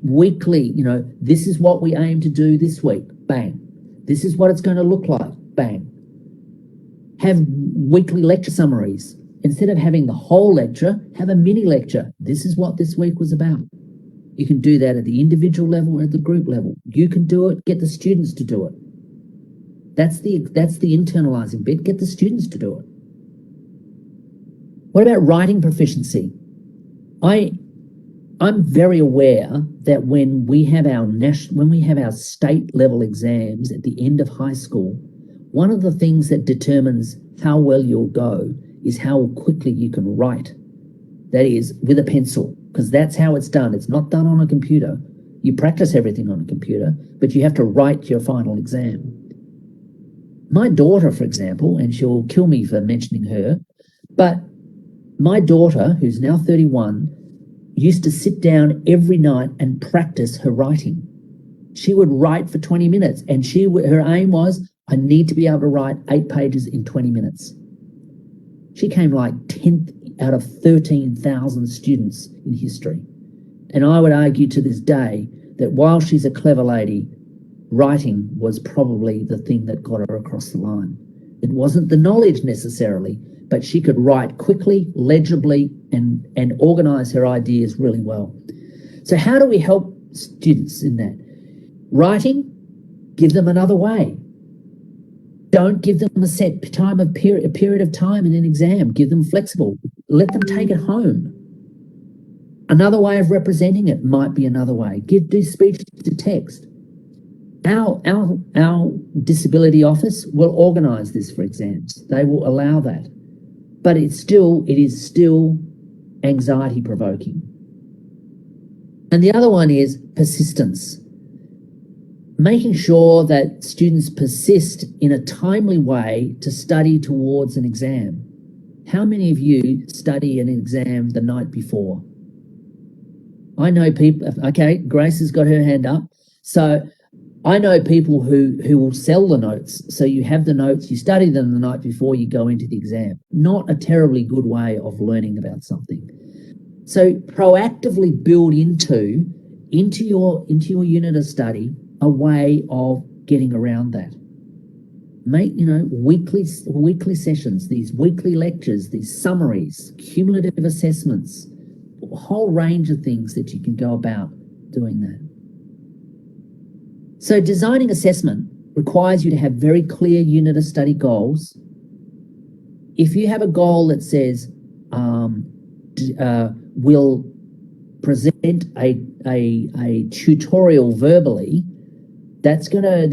Weekly, this is what we aim to do this week, bang. This is what it's going to look like, bang. Have weekly lecture summaries. Instead of having the whole lecture, have a mini lecture. This is what this week was about. You can do that at the individual level or at the group level. You can do it, get the students to do it. That's the internalizing bit. Get the students to do it. What about writing proficiency? I'm very aware that when we have our state level exams at the end of high school, one of the things that determines how well you'll go is how quickly you can write. That is, with a pencil, because that's how it's done. It's not done on a computer. You practice everything on a computer, but you have to write your final exam. My daughter, for example, and she'll kill me for mentioning her, but my daughter, who's now 31, used to sit down every night and practice her writing. She would write for 20 minutes, and her aim was, I need to be able to write 8 pages in 20 minutes. She came like 10th out of 13,000 students in history. And I would argue to this day that while she's a clever lady, writing was probably the thing that got her across the line. It wasn't the knowledge necessarily, but she could write quickly, legibly, and organize her ideas really well. So how do we help students in that? Writing, give them another way. Don't give them a set period of time in an exam. Give them flexible. Let them take it home. Another way of representing it might be another way. Do speech to text. Our disability office will organise this for exams. They will allow that. But it is still anxiety provoking. And the other one is persistence. Making sure that students persist in a timely way to study towards an exam. How many of you study an exam the night before? I know people, okay, Grace has got her hand up. So I know people who will sell the notes. So you have the notes, you study them the night before you go into the exam. Not a terribly good way of learning about something. So proactively build into your unit of study a way of getting around that. Make, weekly sessions, these weekly lectures, these summaries, cumulative assessments, a whole range of things that you can go about doing that. So designing assessment requires you to have very clear unit of study goals. If you have a goal that says, we'll present a tutorial verbally, that's gonna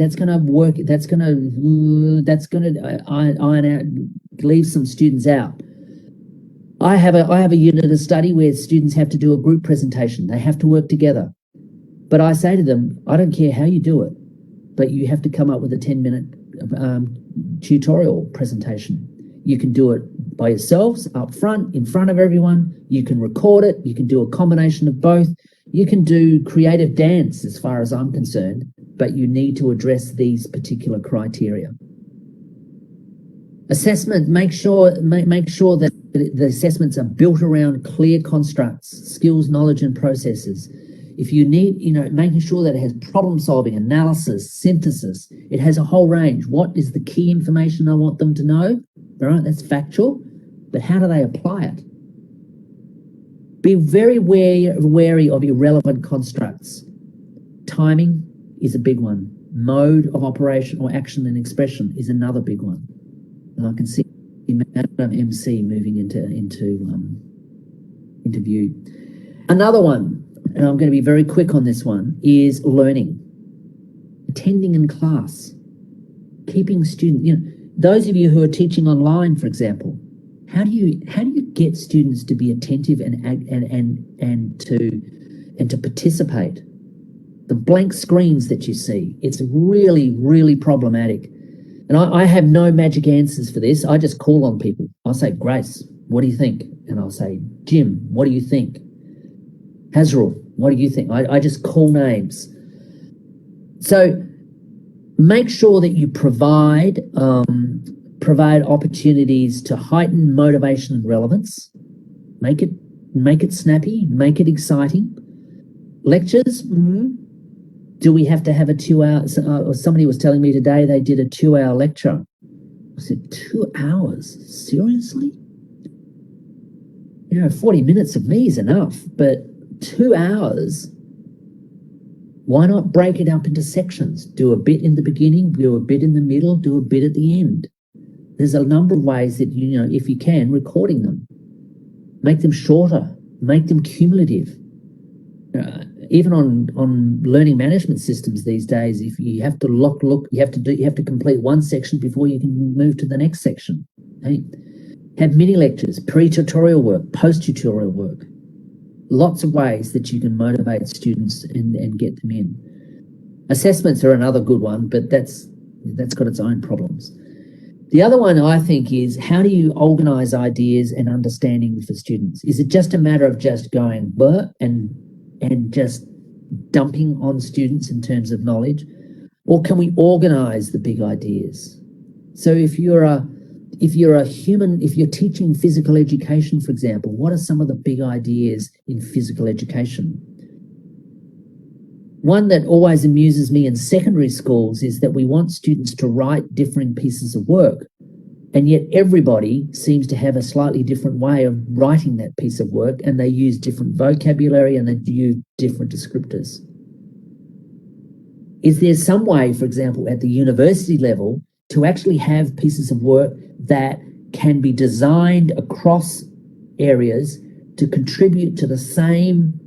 iron out, leave some students out. I have a unit of study where students have to do a group presentation. They have to work together. But I say to them, I don't care how you do it, but you have to come up with a 10-minute tutorial presentation. You can do it by yourselves, up front, in front of everyone. You can record it. You can do a combination of both. You can do creative dance as far as I'm concerned, but you need to address these particular criteria. Assessment, make sure that the assessments are built around clear constructs, skills, knowledge, and processes. If you need, making sure that it has problem solving, analysis, synthesis, it has a whole range. What is the key information I want them to know? All right, that's factual, but how do they apply it? Be very wary of irrelevant constructs. Timing is a big one. Mode of operation or action and expression is another big one. And I can see Madam MC moving into view. Another one, and I'm going to be very quick on this one, is learning. Attending in class. Keeping students, those of you who are teaching online, for example, how do you get students to be attentive and to participate? The blank screens that you see, it's really, really problematic. And I have no magic answers for this. I just call on people. I'll say, Grace, what do you think? And I'll say, Jim, what do you think? Hazrul, what do you think? I just call names. So make sure that you provide opportunities to heighten motivation and relevance. Make it snappy, make it exciting. Lectures, do we have to have a 2-hour? Somebody was telling me today they did a 2-hour lecture. I said, 2 hours? Seriously? 40 minutes of me is enough, but 2 hours? Why not break it up into sections? Do a bit in the beginning, do a bit in the middle, do a bit at the end. There's a number of ways that, you know, if you can, recording them. Make them shorter, make them cumulative. Even on learning management systems these days, if you have to you have to complete one section before you can move to the next section. Hey? Have mini lectures, pre-tutorial work, post-tutorial work. Lots of ways that you can motivate students and get them in. Assessments are another good one, but that's got its own problems. The other one I think is, how do you organise ideas and understanding for students? Is it just a matter of just going and just dumping on students in terms of knowledge, or can we organise the big ideas? So if you're teaching physical education, for example, what are some of the big ideas in physical education? One that always amuses me in secondary schools is that we want students to write different pieces of work, and yet everybody seems to have a slightly different way of writing that piece of work, and they use different vocabulary and they use different descriptors. Is there some way, for example, at the university level, to actually have pieces of work that can be designed across areas to contribute to the same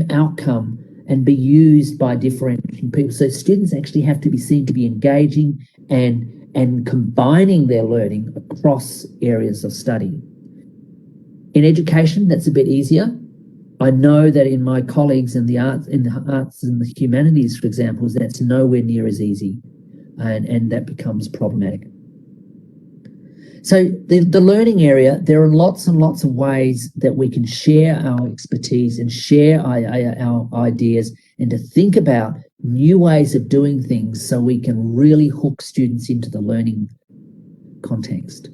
outcome and be used by differentiating people? So students actually have to be seen to be engaging and combining their learning across areas of study. In education, that's a bit easier. I know that in my colleagues in the arts and the humanities, for example, that's nowhere near as easy, and that becomes problematic. So the learning area, there are lots and lots of ways that we can share our expertise and share our ideas, and to think about new ways of doing things so we can really hook students into the learning context.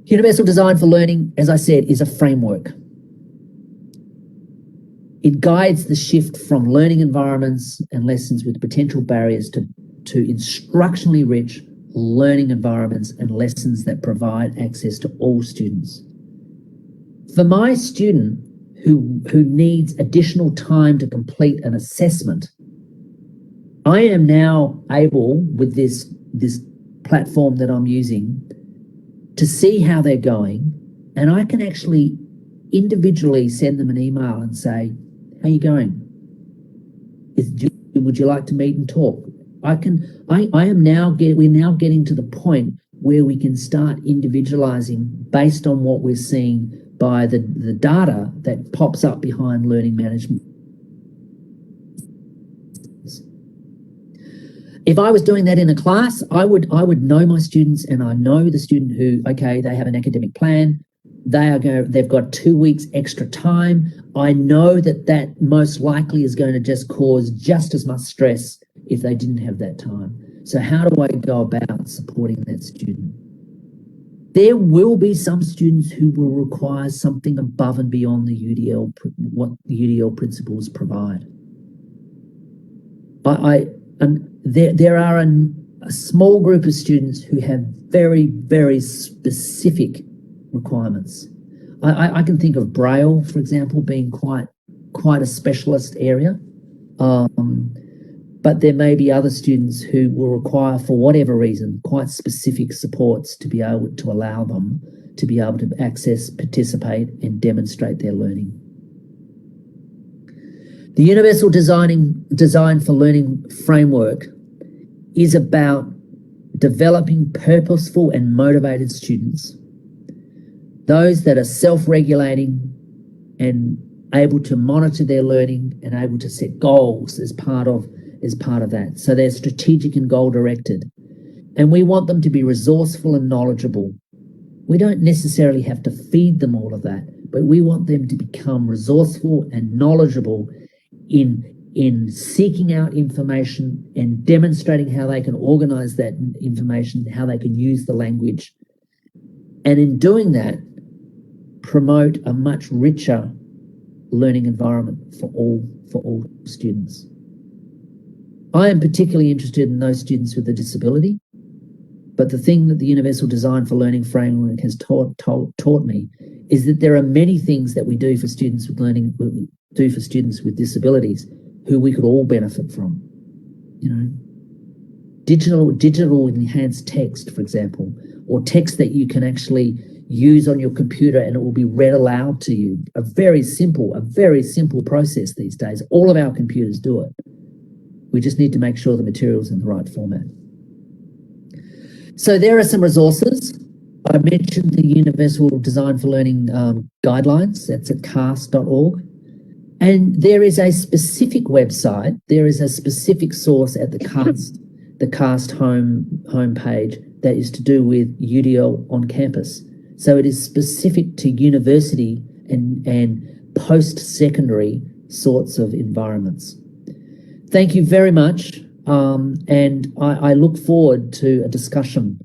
Universal Design for Learning, as I said, is a framework. It guides the shift from learning environments and lessons with potential barriers to instructionally rich learning environments and lessons that provide access to all students. For my student who needs additional time to complete an assessment, I am now able, with this platform that I'm using, to see how they're going, and I can actually individually send them an email and say, how are you going? Would you like to meet and talk? We're now getting to the point where we can start individualizing based on what we're seeing by the data that pops up behind learning management. If I was doing that in a class, I would know my students, and I know the student who, okay, they have an academic plan, they've got 2 weeks extra time. I know that most likely is going to just cause just as much stress if they didn't have that time. So how do I go about supporting that student? There will be some students who will require something above and beyond the UDL, what the UDL principles provide. There are a small group of students who have very, very specific requirements. I can think of Braille, for example, being quite a specialist area. But there may be other students who will require, for whatever reason, quite specific supports to be able to allow them to be able to access, participate, and demonstrate their learning. The Universal Design for Learning framework is about developing purposeful and motivated students, those that are self-regulating and able to monitor their learning and able to set goals as part of that. So they're strategic and goal-directed. And we want them to be resourceful and knowledgeable. We don't necessarily have to feed them all of that, but we want them to become resourceful and knowledgeable in seeking out information and demonstrating how they can organize that information, how they can use the language. And in doing that, promote a much richer learning environment for all students. I am particularly interested in those students with a disability, but the thing that the Universal Design for Learning framework has taught me is that there are many things that we do for students with disabilities who we could all benefit from. You know, digital enhanced text, for example, or text that you can actually use on your computer and it will be read aloud to you. A very simple process these days. All of our computers do it. We just need to make sure the material's in the right format. So there are some resources. I mentioned the Universal Design for Learning guidelines. That's at cast.org. And there is a specific website. There is a specific source at the CAST homepage that is to do with UDL on campus. So it is specific to university and post-secondary sorts of environments. Thank you very much. And I look forward to a discussion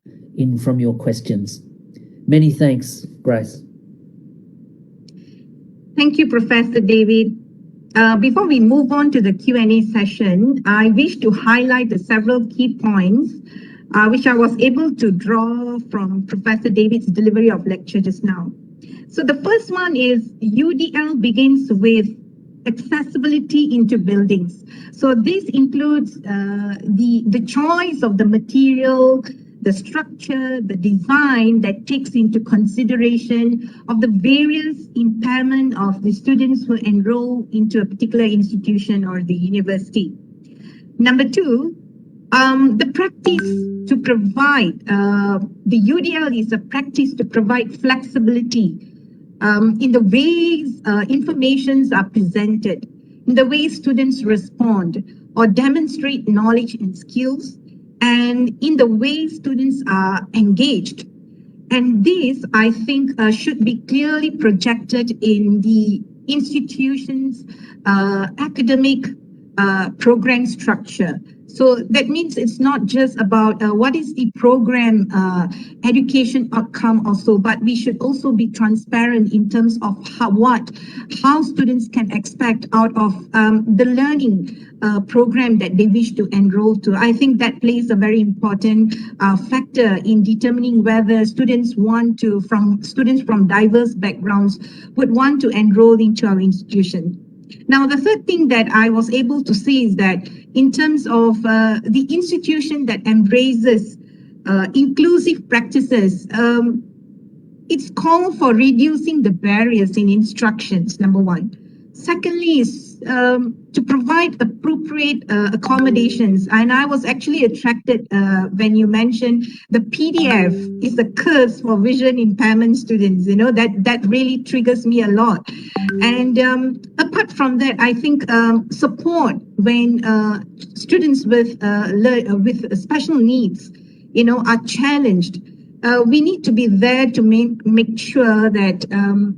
from your questions. Many thanks, Grace. Thank you, Professor David. Before we move on to the Q&A session, I wish to highlight the several key points which I was able to draw from Professor David's delivery of lecture just now. So the first one is UDL begins with accessibility into buildings. So this includes the choice of the material, the structure, the design that takes into consideration of the various impairment of the students who enroll into a particular institution or the university. Number two, the practice to provide, the UDL is a practice to provide flexibility in the ways informations are presented, in the way students respond or demonstrate knowledge and skills, and in the way students are engaged. And this, I think, should be clearly projected in the institution's academic program structure. So that means it's not just about what is the program education outcome also, but we should also be transparent in terms of how students can expect out of the learning program that they wish to enroll to. I think that plays a very important factor in determining whether students from diverse backgrounds would want to enroll into our institution. Now, the third thing that I was able to see is that in terms of the institution that embraces inclusive practices, it's called for reducing the barriers in instructions, number one. Secondly is to provide appropriate accommodations. And I was actually attracted when you mentioned the PDF is a curse for vision impairment students. You know, that really triggers me a lot. And apart from that, I think support when students with special needs, you know, are challenged. We need to be there to make sure that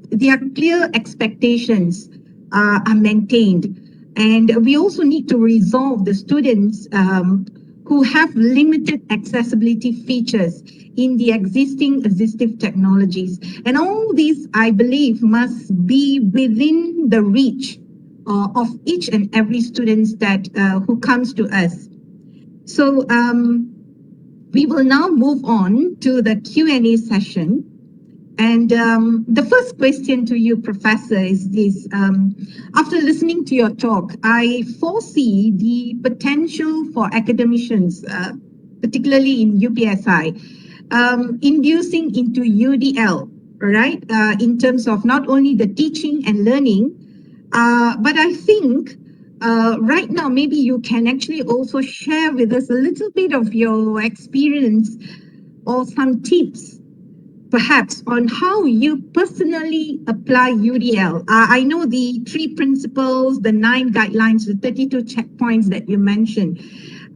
there are clear expectations are maintained. And we also need to resolve the students who have limited accessibility features in the existing assistive technologies. And all these, I believe, must be within the reach of each and every student that who comes to us. So we will now move on to the Q&A session. And the first question to you, Professor, is this. After listening to your talk, I foresee the potential for academicians, particularly in UPSI, inducing into UDL, right? In terms of not only the teaching and learning, but I think right now, maybe you can actually also share with us a little bit of your experience or some tips perhaps on how you personally apply UDL. I know the 3 principles, the 9 guidelines, the 32 checkpoints that you mentioned.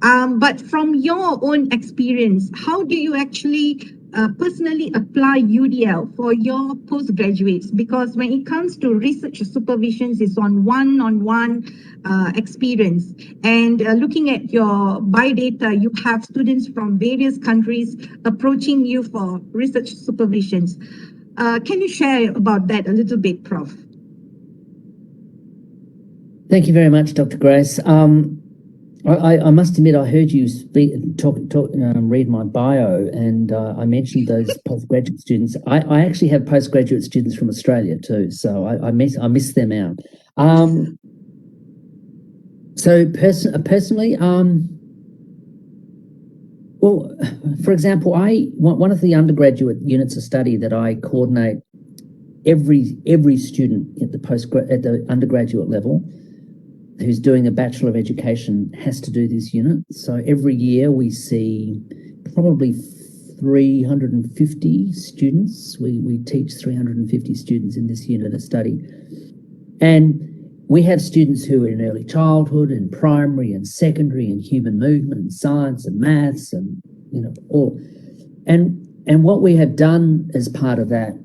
But from your own experience, how do you actually personally apply UDL for your postgraduates? Because when it comes to research supervisions, it's on one-on-one experience. And looking at your biodata, you have students from various countries approaching you for research supervisions. Can you share about that a little bit, Prof? Thank you very much, Dr. Grace. I must admit, I heard you read my bio, and I mentioned those postgraduate students. I actually have postgraduate students from Australia too, so I miss them out. Personally, well, for example, one of the undergraduate units of study that I coordinate every student at the undergraduate level who's doing a Bachelor of Education has to do this unit. So every year we see probably 350 students. We teach 350 students in this unit of study. And we have students who are in early childhood and primary and secondary and human movement and science and maths and, all. And what we have done as part of that,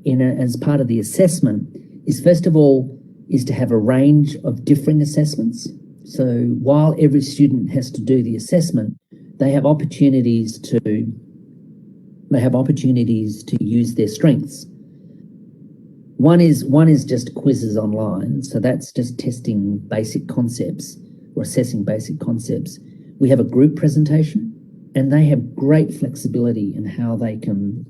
as part of the assessment, is first of all, is to have a range of differing assessments. So while every student has to do the assessment, they have opportunities to use their strengths. One is just quizzes online, so that's just testing basic concepts or assessing basic concepts. We have a group presentation, and they have great flexibility in how they can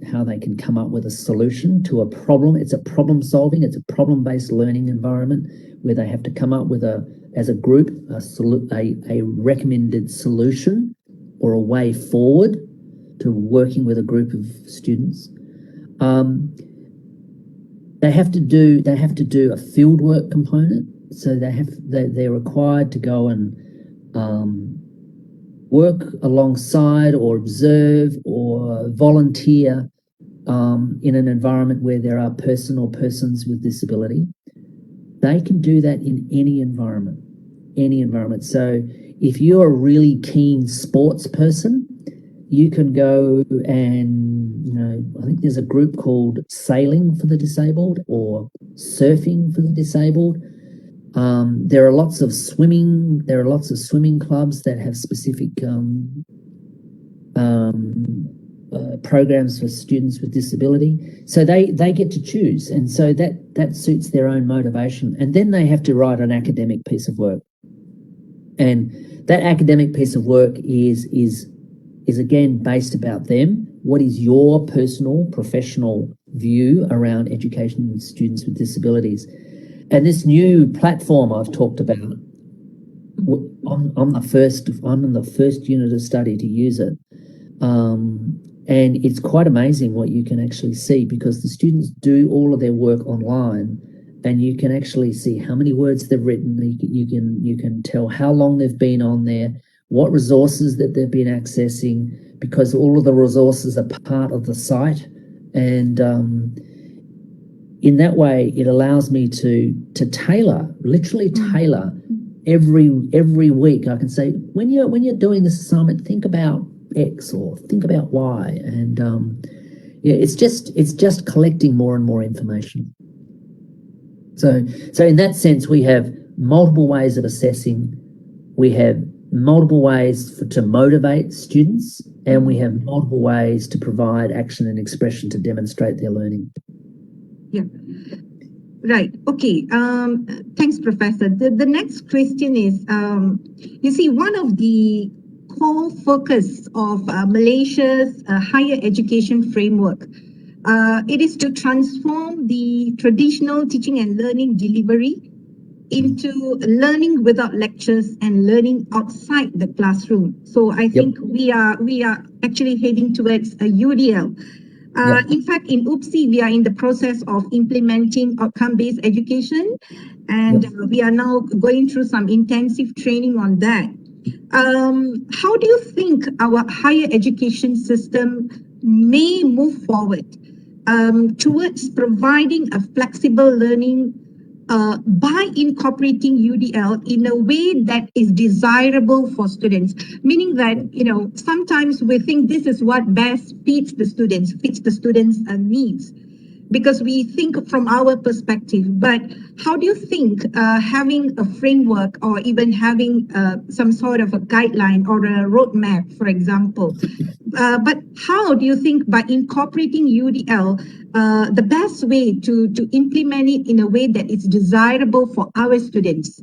come up with a solution to a problem. It's a problem solving, it's a problem-based learning environment where they have to come up with as a group a recommended solution or a way forward to working with a group of students. They have to do a fieldwork component, so they're required to go and work alongside or observe or volunteer in an environment where there are persons with disability. They can do that in any environment. So if you're a really keen sports person, you can go and, I think there's a group called Sailing for the Disabled or Surfing for the Disabled. There are lots of swimming clubs that have specific programs for students with disability. So they get to choose, and so that suits their own motivation. And then they have to write an academic piece of work, and that academic piece of work is again based about them. What is your personal, professional view around education of students with disabilities? And this new platform I've talked about, I'm in the first unit of study to use it. And it's quite amazing what you can actually see, because the students do all of their work online, and you can actually see how many words they've written. You can tell how long they've been on there, what resources that they've been accessing, because all of the resources are part of the site. And in that way, it allows me to literally tailor every week. I can say, when you're doing this assignment, think about X or think about Y, and it's just collecting more and more information. So in that sense, we have multiple ways of assessing. We have multiple ways to motivate students, and we have multiple ways to provide action and expression to demonstrate their learning. Yeah. Right. Okay. Thanks, Professor. The next question is, you see, one of the core focus of Malaysia's higher education framework, it is to transform the traditional teaching and learning delivery into learning without lectures and learning outside the classroom. So I think we are actually heading towards a UDL. In fact, in UPSI, we are in the process of implementing outcome-based education, and we are now going through some intensive training on that. How do you think our higher education system may move forward towards providing a flexible learning by incorporating UDL in a way that is desirable for students? Meaning that, sometimes we think this is what best fits the students' needs, because we think from our perspective. But how do you think having a framework, or even having some sort of a guideline or a roadmap, for example, but how do you think by incorporating UDL, the best way to implement it in a way that is desirable for our students?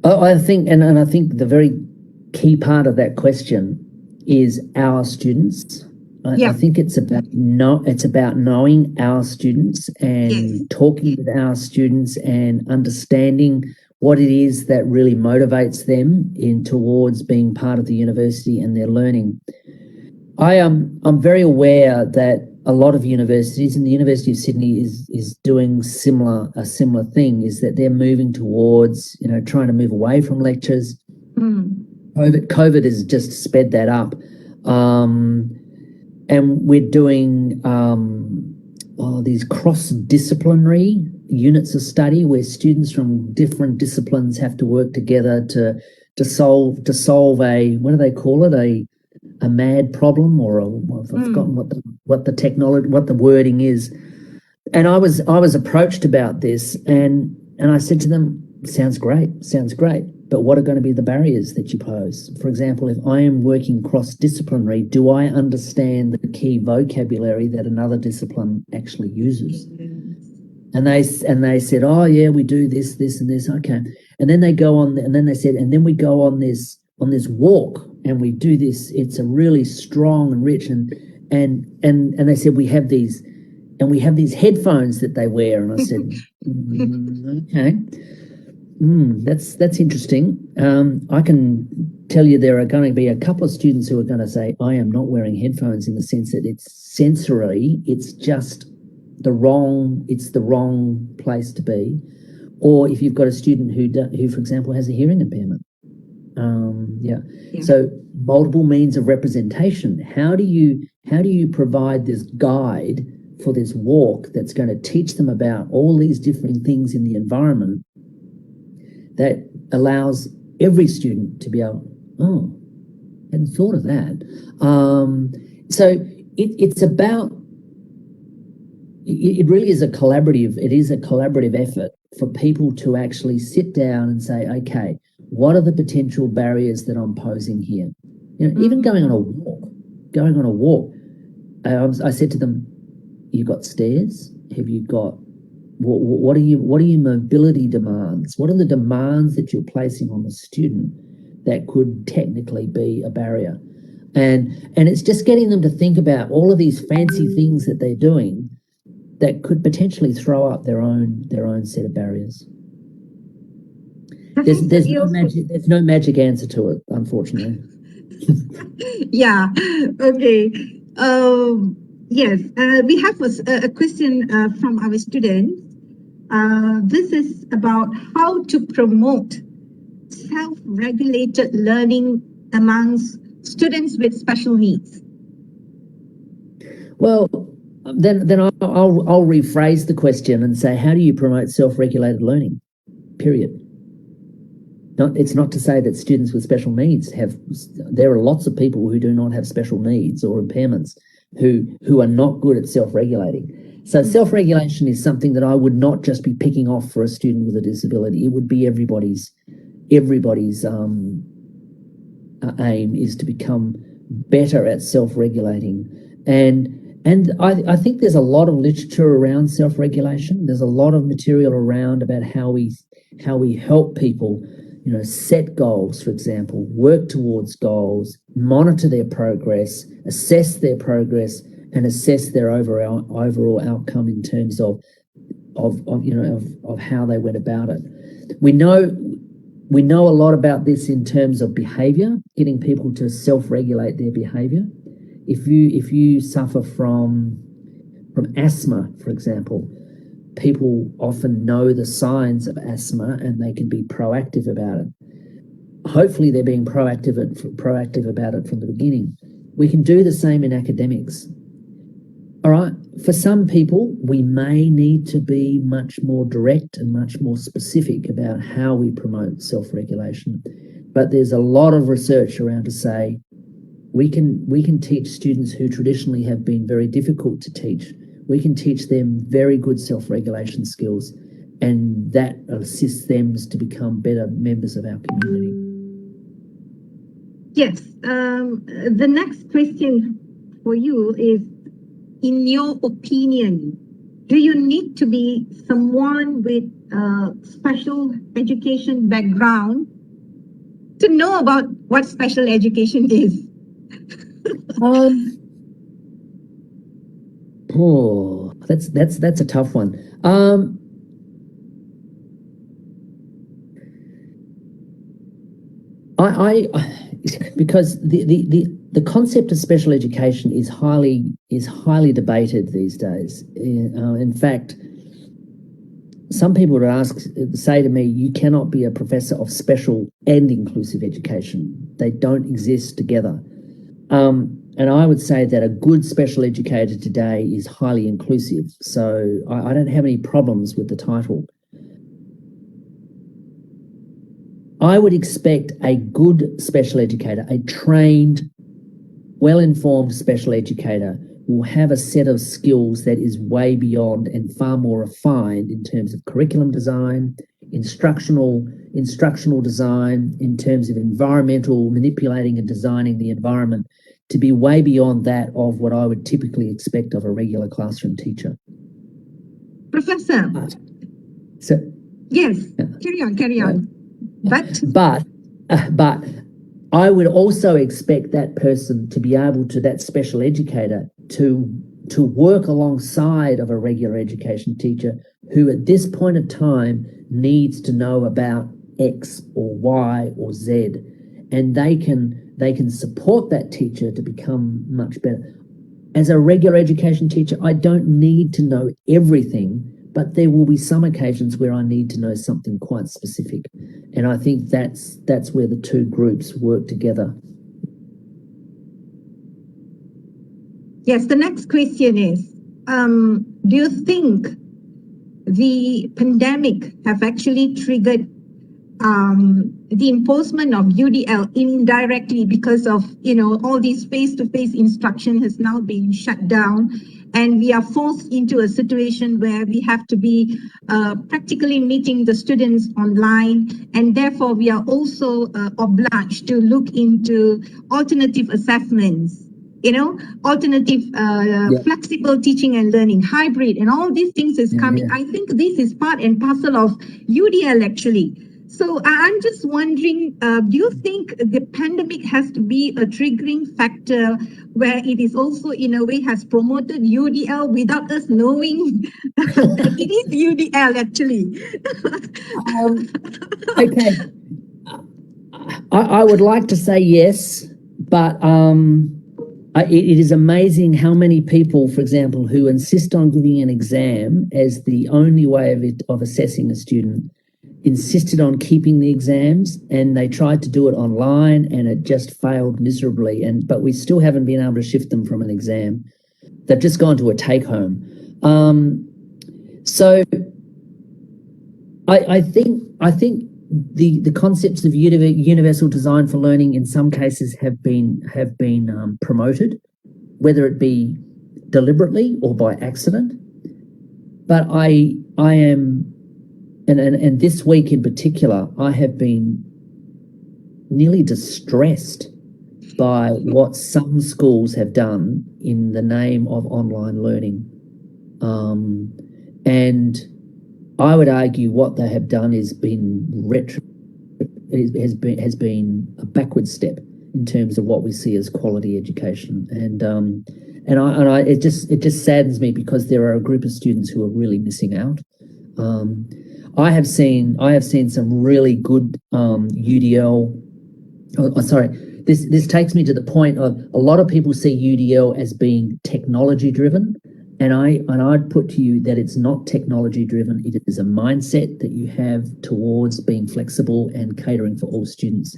I think, and I think the very key part of that question is our students. Yeah. I think it's about knowing our students and Yes. talking with our students and understanding what it is that really motivates them towards being part of the university and their learning. I'm very aware that a lot of universities, and the University of Sydney is doing a similar thing, is that they're moving towards, trying to move away from lectures. COVID has just sped that up. And we're doing these cross-disciplinary units of study where students from different disciplines have to work together to solve a, what do they call it, a mad problem, or I've forgotten what the wording is. And I was approached about this, and I said to them, sounds great, but what are going to be the barriers that you pose? For example, if I am working cross-disciplinary, do I understand the key vocabulary that another discipline actually uses? And they said, oh yeah, we do this, and this. Okay. And then they go on, and then they said, and then we go on this walk, and we do this. It's a really strong and rich, and they said we have these headphones that they wear. And I said, okay. That's interesting. I can tell you there are going to be a couple of students who are going to say, I am not wearing headphones, in the sense that it's sensorily, it's just the wrong place to be. Or if you've got a student who, for example, has a hearing impairment. So multiple means of representation. How do you provide this guide for this walk that's going to teach them about all these different things in the environment that allows every student to be able, I hadn't thought of that. So it's about, it really is a collaborative effort for people to actually sit down and say, okay, what are the potential barriers that I'm posing here? Even going on a walk. I said to them, you've got stairs? Have you got, what are your mobility demands? What are the demands that you're placing on the student that could technically be a barrier? And it's just getting them to think about all of these fancy things that they're doing that could potentially throw up their own set of barriers. There's no magic answer to it, unfortunately. Yeah. Okay. Yes. We have a question from our students. This is about how to promote self-regulated learning amongst students with special needs. Well, then I'll rephrase the question and say, how do you promote self-regulated learning? Period. It's not to say that students with special needs there are lots of people who do not have special needs or impairments who are not good at self-regulating. So self-regulation is something that I would not just be picking off for a student with a disability. It would be everybody's aim is to become better at self-regulating. And I think there's a lot of literature around self-regulation. There's a lot of material around about how we help people, set goals, for example, work towards goals, monitor their progress, assess their progress, and assess their overall outcome in terms of how they went about it. We know a lot about this in terms of behavior, getting people to self-regulate their behavior. If you suffer from asthma, for example, people often know the signs of asthma and they can be proactive about it. Hopefully they're being proactive about it from the beginning. We can do the same in academics. All right, for some people, we may need to be much more direct and much more specific about how we promote self-regulation. But there's a lot of research around to say we can teach students who traditionally have been very difficult to teach. We can teach them very good self-regulation skills, and that assists them to become better members of our community. Yes. The next question for you is, in your opinion, do you need to be someone with a special education background to know about what special education is? Oh, that's a tough one. I because the concept of special education is highly debated these days. In fact, some people would say to me, you cannot be a professor of special and inclusive education. They don't exist together. And I would say that a good special educator today is highly inclusive. So I don't have any problems with the title. I would expect a good special educator, a trained, well-informed special educator, will have a set of skills that is way beyond and far more refined in terms of curriculum design, instructional design, in terms of environmental, manipulating and designing the environment, to be way beyond that of what I would typically expect of a regular classroom teacher. Professor. So yes, carry on. But I would also expect that person to be able to, that special educator, to work alongside of a regular education teacher who at this point of time needs to know about X or Y or Z, and they can support that teacher to become much better. As a regular education teacher, I don't need to know everything, but there will be some occasions where I need to know something quite specific. And I think that's where the two groups work together. Yes, the next question is, do you think the pandemic have actually triggered the imposition of UDL indirectly because of, all these face-to-face instruction has now been shut down, and we are forced into a situation where we have to be practically meeting the students online, and therefore we are also obliged to look into alternative assessments, alternative flexible teaching and learning, hybrid, and all these things is coming. I think this is part and parcel of UDL actually. So I'm just wondering, do you think the pandemic has to be a triggering factor where it is also in a way has promoted UDL without us knowing that it is UDL actually? Okay. I would like to say yes, but it is amazing how many people, for example, who insist on giving an exam as the only way of assessing a student, insisted on keeping the exams, and they tried to do it online and it just failed miserably. But we still haven't been able to shift them from an exam. They've just gone to a take home. So I think the concepts of universal design for learning in some cases have been promoted, whether it be deliberately or by accident. But I am, and this week in particular, I have been nearly distressed by what some schools have done in the name of online learning. And I would argue what they have done has been a backward step in terms of what we see as quality education. It just saddens me because there are a group of students who are really missing out. I have seen some really good UDL. This takes me to the point of a lot of people see UDL as being technology driven, and I'd put to you that it's not technology driven. It is a mindset that you have towards being flexible and catering for all students.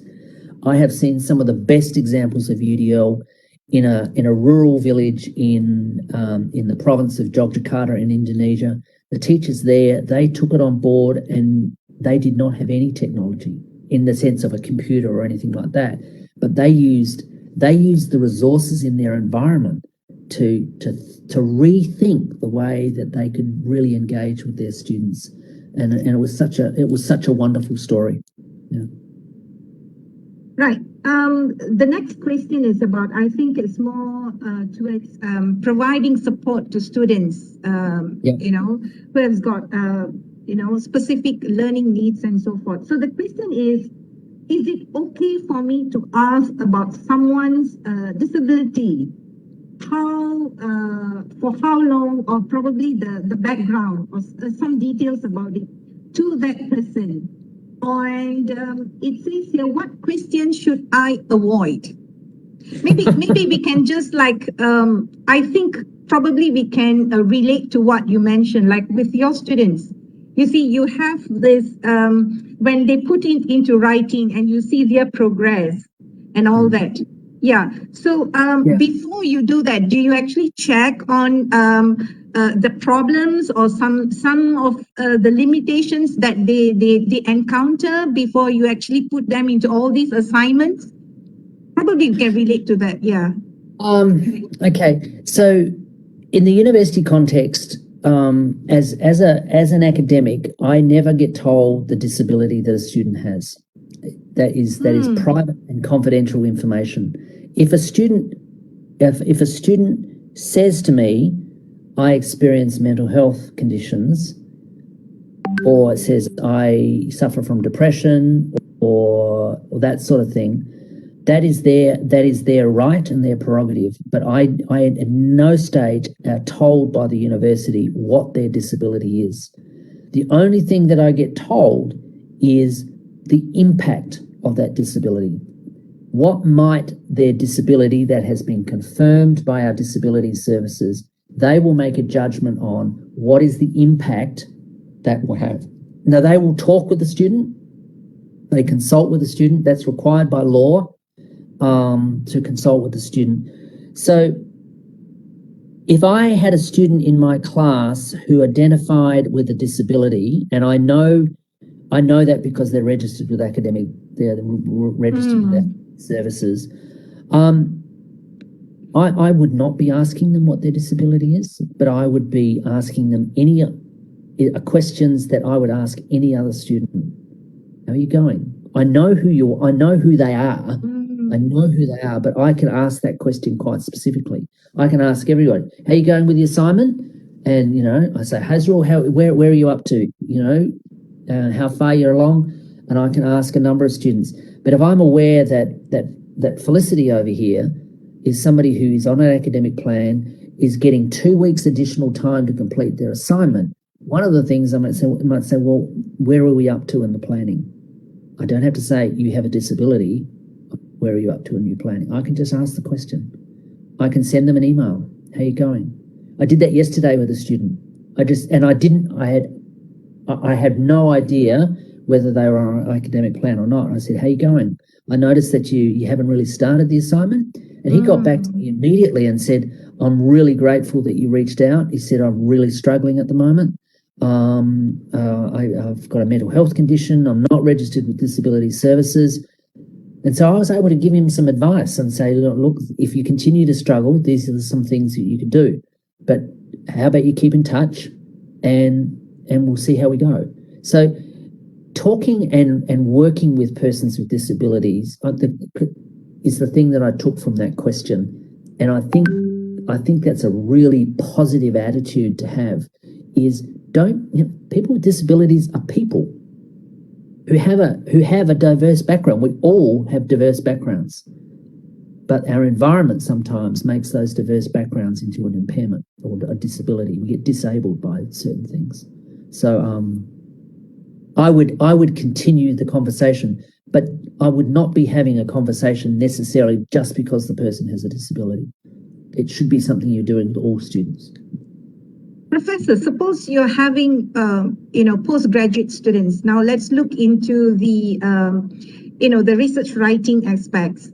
I have seen some of the best examples of UDL in a rural village in the province of Yogyakarta in Indonesia. The teachers there, they took it on board and they did not have any technology in the sense of a computer or anything like that. But they used the resources in their environment to rethink the way that they could really engage with their students. And it was such a wonderful story. Yeah. Right. The next question is about, I think it's more towards providing support to students, Yeah. who has got, specific learning needs and so forth. So the question is it okay for me to ask about someone's disability? For how long, or probably the background, or some details about it to that person? And it says here, what question should I avoid? Maybe we can just I think probably we can relate to what you mentioned, like with your students. You see, you have this, when they put it into writing and you see their progress and all that. Yeah. So Yeah. before you do that, do you actually check on the problems or some of the limitations that they encounter before you actually put them into all these assignments? Probably you can relate to that, yeah. Okay. So in the university context, as an academic, I never get told the disability that a student has. That is private and confidential information. If a student says to me, I experience mental health conditions, or says I suffer from depression or that sort of thing, that is their right and their prerogative. But I at no stage are told by the university what their disability is. The only thing that I get told is the impact of that disability. What might their disability that has been confirmed by our disability services, they will make a judgment on what is the impact that will have. Now, they will talk with the student, they consult with the student, that's required by law to consult with the student. So if I had a student in my class who identified with a disability, and I know that because they're registered with academic, they're registered with their services, I would not be asking them what their disability is, but I would be asking them any questions that I would ask any other student. How are you going? I know who they are. I know who they are, but I can ask that question quite specifically. I can ask everyone, how are you going with the assignment? And, I say, where are you up to? How far you're along? And I can ask a number of students. But if I'm aware that Felicity over here is somebody who is on an academic plan, is getting 2 weeks additional time to complete their assignment, one of the things I might say, well, where are we up to in the planning? I don't have to say, you have a disability. Where are you up to in your planning? I can just ask the question. I can send them an email. How are you going? I did that yesterday with a student. I had no idea whether they were on an academic plan or not. I said, how are you going? I noticed that you haven't really started the assignment. And he got back to me immediately and said, I'm really grateful that you reached out. He said, I'm really struggling at the moment. I've got a mental health condition. I'm not registered with disability services. And so I was able to give him some advice and say, look, if you continue to struggle, these are some things that you can do. But how about you keep in touch and we'll see how we go. So talking and working with persons with disabilities is the thing that I took from that question. And I think that's a really positive attitude to have, is people with disabilities are people who have a diverse background. We all have diverse backgrounds, but our environment sometimes makes those diverse backgrounds into an impairment or a disability. We get disabled by certain things. So I would continue the conversation, but I would not be having a conversation necessarily just because the person has a disability. It should be something you're doing with all students. Professor, suppose you're having, postgraduate students. Now let's look into the, the research writing aspects.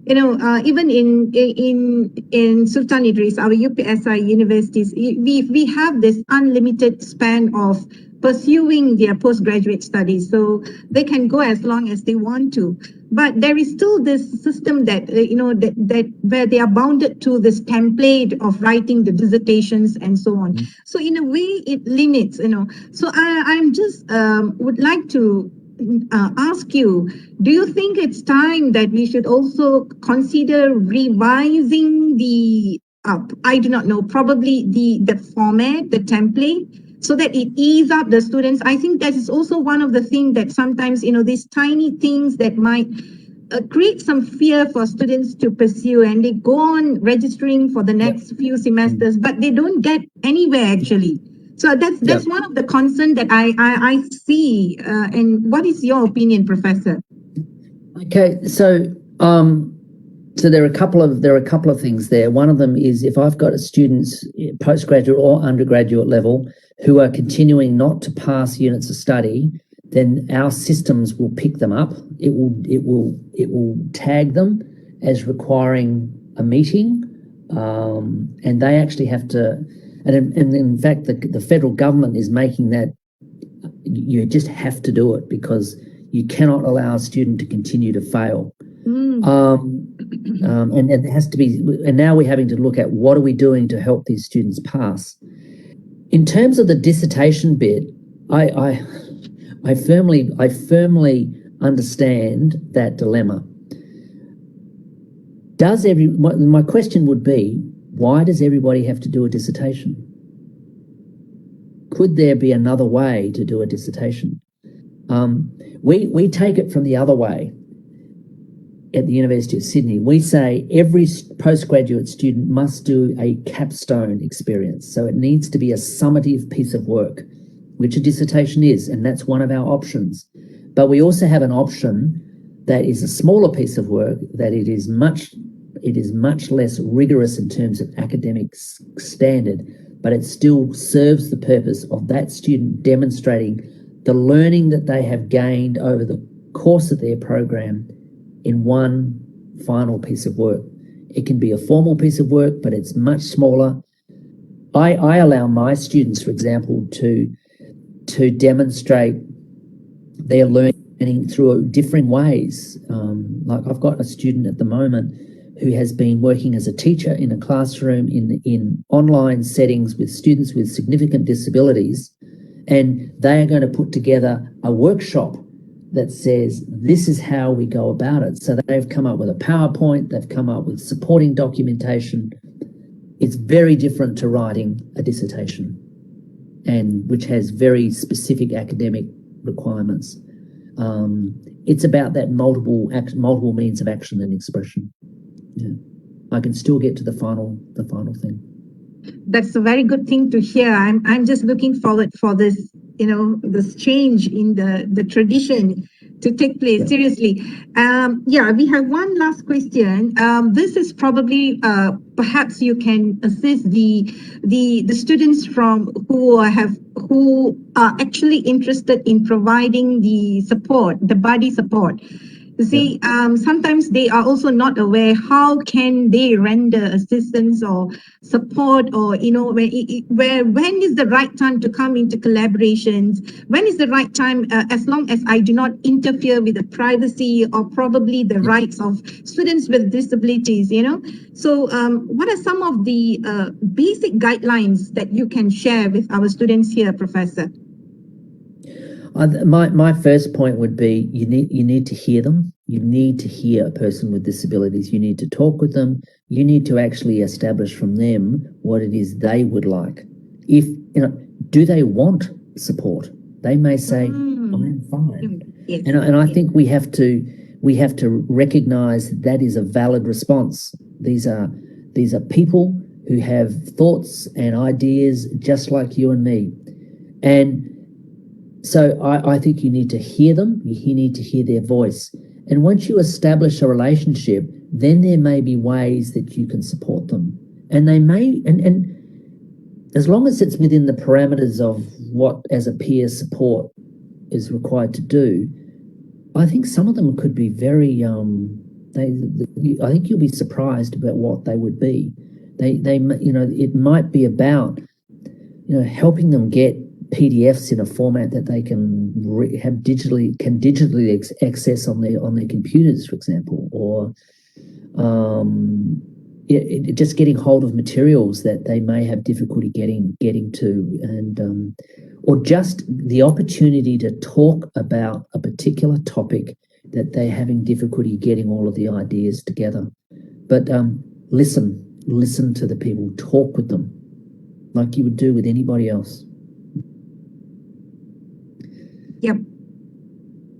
Even in Sultan Idris, our UPSI universities, we have this unlimited span of pursuing their postgraduate studies, so they can go as long as they want to. But there is still this system that that where they are bounded to this template of writing the dissertations and so on. So in a way, it limits. So I'm just would like to ask you, do you think it's time that we should also consider revising the, I do not know, probably the format, the template, so that it ease up the students? I think that is also one of the things that sometimes, these tiny things that might create some fear for students to pursue, and they go on registering for the next few semesters, but they don't get anywhere actually. So that's one of the concern that I see. And what is your opinion, Professor? Okay, so there are a couple of things there. One of them is, if I've got students, postgraduate or undergraduate level, who are continuing not to pass units of study, then our systems will pick them up. It will tag them as requiring a meeting, and they actually have to. And in fact, the federal government is making that you just have to do it, because you cannot allow a student to continue to fail. And it has to be. And now we're having to look at what are we doing to help these students pass. In terms of the dissertation bit, I firmly understand that dilemma. My question would be, why does everybody have to do a dissertation? Could there be another way to do a dissertation? We take it from the other way. At the University of Sydney, we say every postgraduate student must do a capstone experience. So it needs to be a summative piece of work, which a dissertation is, and that's one of our options. But we also have an option that is a smaller piece of work, that it is much less rigorous in terms of academic standard, but it still serves the purpose of that student demonstrating the learning that they have gained over the course of their program in one final piece of work. It can be a formal piece of work, but it's much smaller. I allow my students, for example, to demonstrate their learning through different ways. Like I've got a student at the moment who has been working as a teacher in a classroom in online settings with students with significant disabilities, and they are going to put together a workshop that says this is how we go about it. So they've come up with a PowerPoint, they've come up with supporting documentation. It's very different to writing a dissertation, and which has very specific academic requirements. It's about that multiple means of action and expression. Yeah. I can still get to the final thing. That's a very good thing to hear. I'm just looking forward for this, this change in the tradition to take place. Seriously. We have one last question. This is probably perhaps you can assist the students who are actually interested in providing the support, the body support. You see, sometimes they are also not aware how can they render assistance or support, or when is the right time to come into collaborations? When is the right time, as long as I do not interfere with the privacy or probably the rights of students with disabilities? So, what are some of the basic guidelines that you can share with our students here, Professor? My first point would be you need to hear them. You need to hear a person with disabilities. You need to talk with them. You need to actually establish from them what it is they would like. If do they want support? They may say, "I'm fine," and I think we have to recognise that is a valid response. These are people who have thoughts and ideas just like you and me, and so I think you need to hear them, you need to hear their voice. And once you establish a relationship, then there may be ways that you can support them. And they may, and as long as it's within the parameters of what as a peer support is required to do, I think some of them could be very, I think you'll be surprised about what they would be. It might be about, helping them get PDFs in a format that they can digitally access on their computers, for example, or just getting hold of materials that they may have difficulty getting to. And or just the opportunity to talk about a particular topic that they're having difficulty getting all of the ideas together. But listen to the people, talk with them like you would do with anybody else. Yep.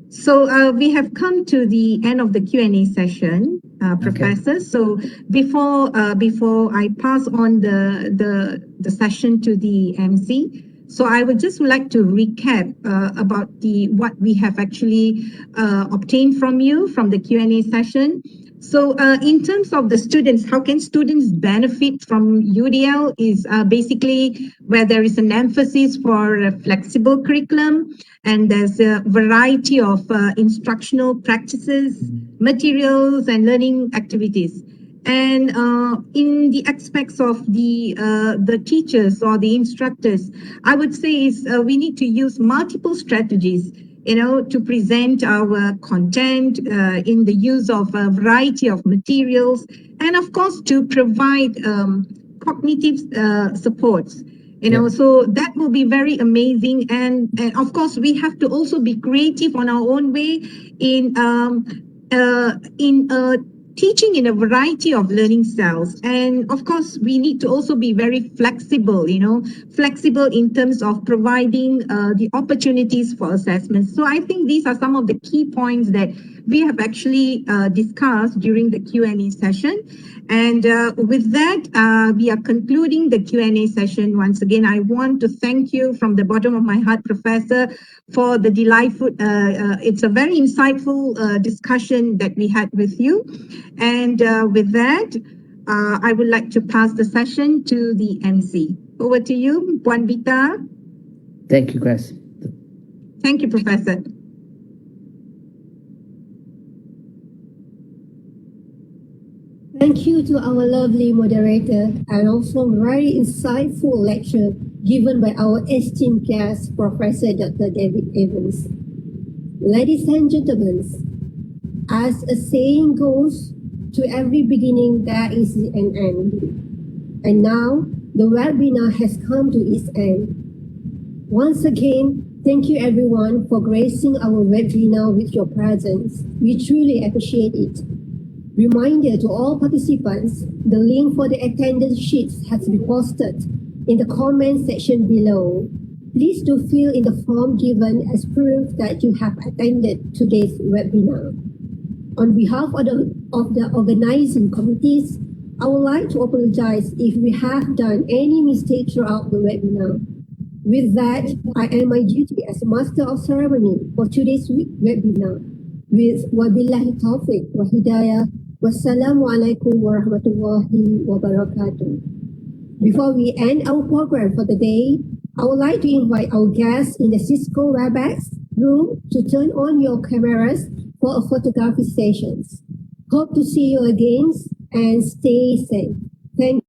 So we have come to the end of the Q&A session, Professor. So before I pass on the session to the MC, so I would just like to recap about what we have actually obtained from you from the Q&A session. So in terms of the students, how can students benefit from UDL is basically where there is an emphasis for a flexible curriculum, and there's a variety of instructional practices, materials, and learning activities. And in the aspects of the teachers or the instructors, I would say is we need to use multiple strategies, to present our content in the use of a variety of materials, and of course to provide cognitive supports. So that will be very amazing, and of course we have to also be creative on our own way in teaching in a variety of learning styles. And of course, we need to also be very flexible, flexible in terms of providing the opportunities for assessments. So I think these are some of the key points that we have actually discussed during the Q&A session. And with that, we are concluding the Q&A session. Once again, I want to thank you from the bottom of my heart, Professor, for the delightful, it's a very insightful discussion that we had with you. And with that, I would like to pass the session to the MC. Over to you, Puan Vita. Thank you, Grace. Thank you, Professor. Thank you to our lovely moderator and also very insightful lecture given by our esteemed guest, Professor Dr. David Evans. Ladies and gentlemen, as a saying goes, to every beginning there is an end. And now the webinar has come to its end. Once again, thank you everyone for gracing our webinar with your presence. We truly appreciate it. Reminder to all participants, the link for the attendance sheets has been posted in the comment section below. Please do fill in the form given as proof that you have attended today's webinar. On behalf of the organizing committees, I would like to apologize if we have done any mistake throughout the webinar. With that, I end my duty as Master of Ceremony for today's webinar. With wabillahi taufiq wa hidayah. Wassalamualaikum warahmatullahi wabarakatuh. Before we end our program for the day, I would like to invite our guests in the Cisco WebEx room to turn on your cameras for a photography sessions. Hope to see you again and stay safe. Thank you.